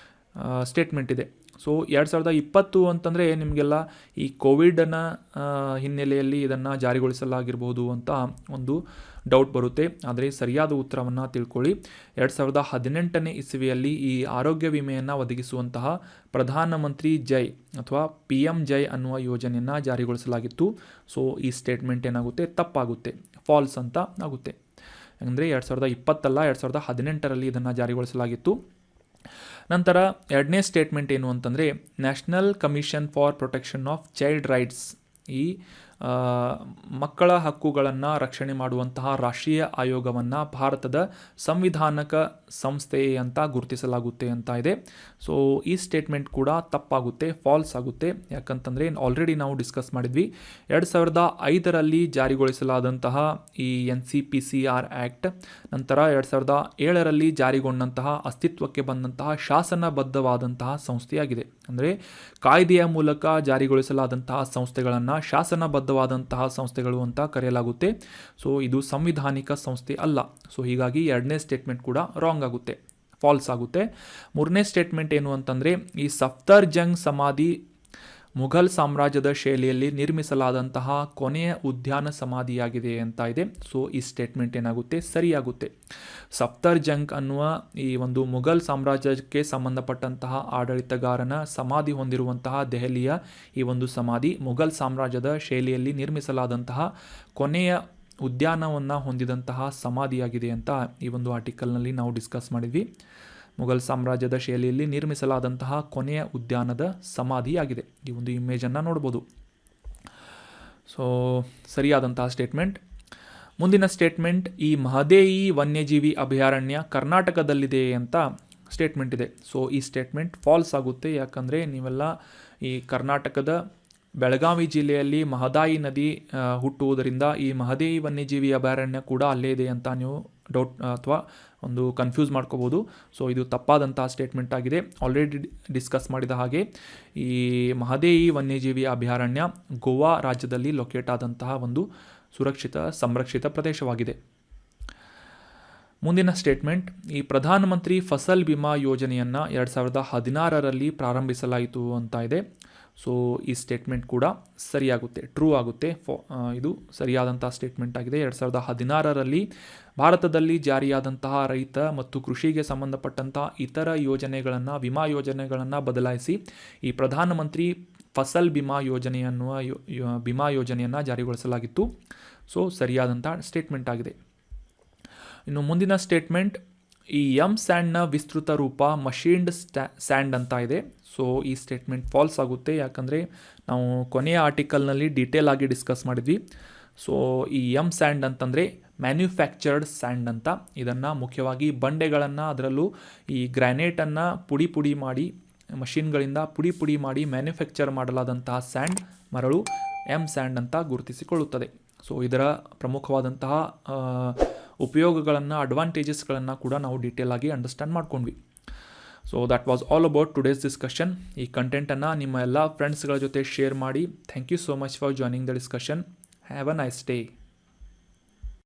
ಸ್ಟೇಟ್ಮೆಂಟ್ ಇದೆ. ಸೊ 2020 ಅಂತಂದರೆ ನಿಮಗೆಲ್ಲ ಈ ಕೋವಿಡನ ಹಿನ್ನೆಲೆಯಲ್ಲಿ ಇದನ್ನು ಜಾರಿಗೊಳಿಸಲಾಗಿರ್ಬೋದು ಅಂತ ಒಂದು ಡೌಟ್ ಬರುತ್ತೆ. ಆದರೆ ಸರಿಯಾದ ಉತ್ತರವನ್ನು ತಿಳ್ಕೊಳ್ಳಿ. 2018ನೇ ಇಸವಿಯಲ್ಲಿ ಈ ಆರೋಗ್ಯ ವಿಮೆಯನ್ನು ಒದಗಿಸುವಂತಹ ಪ್ರಧಾನಮಂತ್ರಿ ಜೈ ಅಥವಾ PM-JAY ಅನ್ನುವ ಯೋಜನೆಯನ್ನು ಜಾರಿಗೊಳಿಸಲಾಗಿತ್ತು. ಸೊ ಈ ಸ್ಟೇಟ್ಮೆಂಟ್ ಏನಾಗುತ್ತೆ, ತಪ್ಪಾಗುತ್ತೆ, ಫಾಲ್ಸ್ ಅಂತ ಆಗುತ್ತೆ. ಅಂದರೆ 2020 ಅಲ್ಲ, 2018ರಲ್ಲಿ ಇದನ್ನು ಜಾರಿಗೊಳಿಸಲಾಗಿತ್ತು. ನಂತರ ಎರಡನೇ ಸ್ಟೇಟ್ಮೆಂಟ್ ಏನು ಅಂತಂದರೆ, national commission for protection of child rights, ಈ ಮಕ್ಕಳ ಹಕ್ಕುಗಳನ್ನು ರಕ್ಷಣೆ ಮಾಡುವಂತಹ ರಾಷ್ಟ್ರೀಯ ಆಯೋಗವನ್ನು ಭಾರತದ ಸಂವಿಧಾನಕ ಸಂಸ್ಥೆ ಅಂತ ಗುರುತಿಸಲಾಗುತ್ತೆ ಅಂತ ಇದೆ. ಸೊ ಈ ಸ್ಟೇಟ್ಮೆಂಟ್ ಕೂಡ ತಪ್ಪಾಗುತ್ತೆ, ಫಾಲ್ಸ್ ಆಗುತ್ತೆ. ಯಾಕಂತಂದರೆ ಆಲ್ರೆಡಿ ನಾವು ಡಿಸ್ಕಸ್ ಮಾಡಿದ್ವಿ, 2005ರಲ್ಲಿ ಜಾರಿಗೊಳಿಸಲಾದಂತಹ ಈ NCPCR ಆ್ಯಕ್ಟ್, ನಂತರ 2007ರಲ್ಲಿ ಜಾರಿಗೊಂಡಂತಹ ಅಸ್ತಿತ್ವಕ್ಕೆ ಬಂದಂತಹ ಶಾಸನಬದ್ಧವಾದಂತಹ ಸಂಸ್ಥೆಯಾಗಿದೆ. ಅಂದರೆ ಕಾಯ್ದೆಯ ಮೂಲಕ ಜಾರಿಗೊಳಿಸಲಾದಂತಹ ಸಂಸ್ಥೆಗಳನ್ನು ಶಾಸನಬದ್ಧವಾದಂತಹ ಸಂಸ್ಥೆಗಳು ಅಂತ ಕರೆಯಲಾಗುತ್ತೆ. ಸೊ ಇದು ಸಂವಿಧಾನಿಕ ಸಂಸ್ಥೆ ಅಲ್ಲ. ಸೊ ಹೀಗಾಗಿ ಎರಡನೇ ಸ್ಟೇಟ್ಮೆಂಟ್ ಕೂಡ ರಾಂಗ್ ಆಗುತ್ತೆ, ಫಾಲ್ಸ್ ಆಗುತ್ತೆ. ಮೂರನೇ ಸ್ಟೇಟ್ಮೆಂಟ್ ಏನು ಅಂತಂದರೆ, ಈ ಸಫ್ದರ್ಜಂಗ್ ಸಮಾಧಿ ಮುಘಲ್ ಸಾಮ್ರಾಜ್ಯದ ಶೈಲಿಯಲ್ಲಿ ನಿರ್ಮಿಸಲಾದಂತಹ ಕೊನೆಯ ಉದ್ಯಾನ ಸಮಾಧಿಯಾಗಿದೆ ಅಂತ ಇದೆ. ಸೊ ಈ ಸ್ಟೇಟ್ಮೆಂಟ್ ಏನಾಗುತ್ತೆ, ಸರಿಯಾಗುತ್ತೆ. ಸಫ್ದರ್ಜಂಗ್ ಅನ್ನುವ ಈ ಒಂದು ಮುಘಲ್ ಸಾಮ್ರಾಜ್ಯಕ್ಕೆ ಸಂಬಂಧಪಟ್ಟಂತಹ ಆಡಳಿತಗಾರನ ಸಮಾಧಿ ಹೊಂದಿರುವಂತಹ ದೆಹಲಿಯ ಈ ಒಂದು ಸಮಾಧಿ ಮುಘಲ್ ಸಾಮ್ರಾಜ್ಯದ ಶೈಲಿಯಲ್ಲಿ ನಿರ್ಮಿಸಲಾದಂತಹ ಕೊನೆಯ ಉದ್ಯಾನವನ್ನು ಹೊಂದಿದಂತಹ ಸಮಾಧಿಯಾಗಿದೆ ಅಂತ ಈ ಒಂದು ಆರ್ಟಿಕಲ್ನಲ್ಲಿ ನಾವು ಡಿಸ್ಕಸ್ ಮಾಡಿದ್ವಿ. ಮುಘಲ್ ಸಾಮ್ರಾಜ್ಯದ ಶೈಲಿಯಲ್ಲಿ ನಿರ್ಮಿಸಲಾದಂತಹ ಕೊನೆಯ ಉದ್ಯಾನದ ಸಮಾಧಿಯಾಗಿದೆ. ಈ ಒಂದು ಇಮೇಜನ್ನು ನೋಡ್ಬೋದು. ಸೊ ಸರಿಯಾದಂತಹ ಸ್ಟೇಟ್ಮೆಂಟ್. ಮುಂದಿನ ಸ್ಟೇಟ್ಮೆಂಟ್, ಈ ಮಹದೇಯಿ ವನ್ಯಜೀವಿ ಅಭಯಾರಣ್ಯ ಕರ್ನಾಟಕದಲ್ಲಿದೆ ಅಂತ ಸ್ಟೇಟ್ಮೆಂಟ್ ಇದೆ. ಸೊ ಈ ಸ್ಟೇಟ್ಮೆಂಟ್ ಫಾಲ್ಸ್ ಆಗುತ್ತೆ. ಯಾಕಂದರೆ ನೀವೆಲ್ಲ ಈ ಕರ್ನಾಟಕದ ಬೆಳಗಾವಿ ಜಿಲ್ಲೆಯಲ್ಲಿ ಮಹದಾಯಿ ನದಿ ಹುಟ್ಟುವುದರಿಂದ ಈ ಮಹದೇಯಿ ವನ್ಯಜೀವಿ ಅಭಯಾರಣ್ಯ ಕೂಡ ಅಲ್ಲೇ ಇದೆ ಅಂತ ನೀವು ಡೌಟ್ ಅಥವಾ ಒಂದು ಕನ್ಫ್ಯೂಸ್ ಮಾಡ್ಕೋಬೋದು. ಸೊ ಇದು ತಪ್ಪಾದಂತಹ ಸ್ಟೇಟ್ಮೆಂಟ್ ಆಗಿದೆ. ಆಲ್ರೆಡಿ ಡಿಸ್ಕಸ್ ಮಾಡಿದ ಹಾಗೆ ಈ ಮಹದೇಯಿ ವನ್ಯಜೀವಿ ಅಭಯಾರಣ್ಯ ಗೋವಾ ರಾಜ್ಯದಲ್ಲಿ ಲೊಕೇಟ್ ಆದಂತಹ ಒಂದು ಸುರಕ್ಷಿತ ಸಂರಕ್ಷಿತ ಪ್ರದೇಶವಾಗಿದೆ. ಮುಂದಿನ ಸ್ಟೇಟ್ಮೆಂಟ್, ಈ ಪ್ರಧಾನಮಂತ್ರಿ ಫಸಲ್ ಬಿಮಾ ಯೋಜನೆಯನ್ನು 2016ರಲ್ಲಿ ಪ್ರಾರಂಭಿಸಲಾಯಿತು ಅಂತ ಇದೆ. ಸೊ ಈ ಸ್ಟೇಟ್ಮೆಂಟ್ ಕೂಡ ಸರಿಯಾಗುತ್ತೆ, ಟ್ರೂ ಆಗುತ್ತೆ. ಇದು ಸರಿಯಾದಂಥ ಸ್ಟೇಟ್ಮೆಂಟ್ ಆಗಿದೆ. 2016ರಲ್ಲಿ ಭಾರತದಲ್ಲಿ ಜಾರಿಯಾದಂತಹ ರೈತ ಮತ್ತು ಕೃಷಿಗೆ ಸಂಬಂಧಪಟ್ಟಂತಹ ಇತರ ಯೋಜನೆಗಳನ್ನು, ವಿಮಾ ಯೋಜನೆಗಳನ್ನು ಬದಲಾಯಿಸಿ ಈ ಪ್ರಧಾನಮಂತ್ರಿ ಫಸಲ್ ಬಿಮಾ ಯೋಜನೆ ಅನ್ನುವ ವಿಮಾ ಯೋಜನೆಯನ್ನು ಜಾರಿಗೊಳಿಸಲಾಗಿತ್ತು. ಸೊ ಸರಿಯಾದಂಥ ಸ್ಟೇಟ್ಮೆಂಟ್ ಆಗಿದೆ. ಇನ್ನು ಮುಂದಿನ ಸ್ಟೇಟ್ಮೆಂಟ್, ಈ ಸ್ಯಾಂಡ್ನ ವಿಸ್ತೃತ ರೂಪ ಮಷೀನ್ಡ್ ಸ್ಯಾಂಡ್ ಅಂತ ಇದೆ. ಸೊ ಈ ಸ್ಟೇಟ್ಮೆಂಟ್ ಫಾಲ್ಸ್ ಆಗುತ್ತೆ. ಯಾಕಂದರೆ ನಾವು ಕೊನೆಯ ಆರ್ಟಿಕಲ್ನಲ್ಲಿ ಡೀಟೇಲ್ ಆಗಿ ಡಿಸ್ಕಸ್ ಮಾಡಿದ್ವಿ. ಸೊ ಈ ಸ್ಯಾಂಡ್ ಅಂತಂದರೆ ಮ್ಯಾನ್ಯುಫ್ಯಾಕ್ಚರ್ಡ್ ಸ್ಯಾಂಡ್ ಅಂತ. ಇದನ್ನು ಮುಖ್ಯವಾಗಿ ಬಂಡೆಗಳನ್ನು, ಅದರಲ್ಲೂ ಈ ಗ್ರ್ಯಾನೈಟನ್ನು ಪುಡಿ ಮಾಡಿ ಮಷಿನ್ಗಳಿಂದ ಪುಡಿ ಮಾಡಿ ಮ್ಯಾನ್ಯುಫ್ಯಾಕ್ಚರ್ ಮಾಡಲಾದಂತಹ ಸ್ಯಾಂಡ್, ಮರಳು ಸ್ಯಾಂಡ್ ಅಂತ ಗುರುತಿಸಿಕೊಳ್ಳುತ್ತದೆ. ಸೊ ಇದರ ಪ್ರಮುಖವಾದಂತಹ ಉಪಯೋಗಗಳನ್ನು, ಅಡ್ವಾಂಟೇಜಸ್ಗಳನ್ನು ಕೂಡ ನಾವು ಡೀಟೇಲ್ ಆಗಿ ಅಂಡರ್ಸ್ಟ್ಯಾಂಡ್ ಮಾಡ್ಕೊಂಡ್ವಿ. So that was all about today's discussion. ಈ ಕಂಟೆಂಟನ್ನು ನಿಮ್ಮ ಎಲ್ಲ ಫ್ರೆಂಡ್ಸ್ಗಳ ಜೊತೆ ಶೇರ್ ಮಾಡಿ. Thank you so much for joining the discussion. Have a nice day.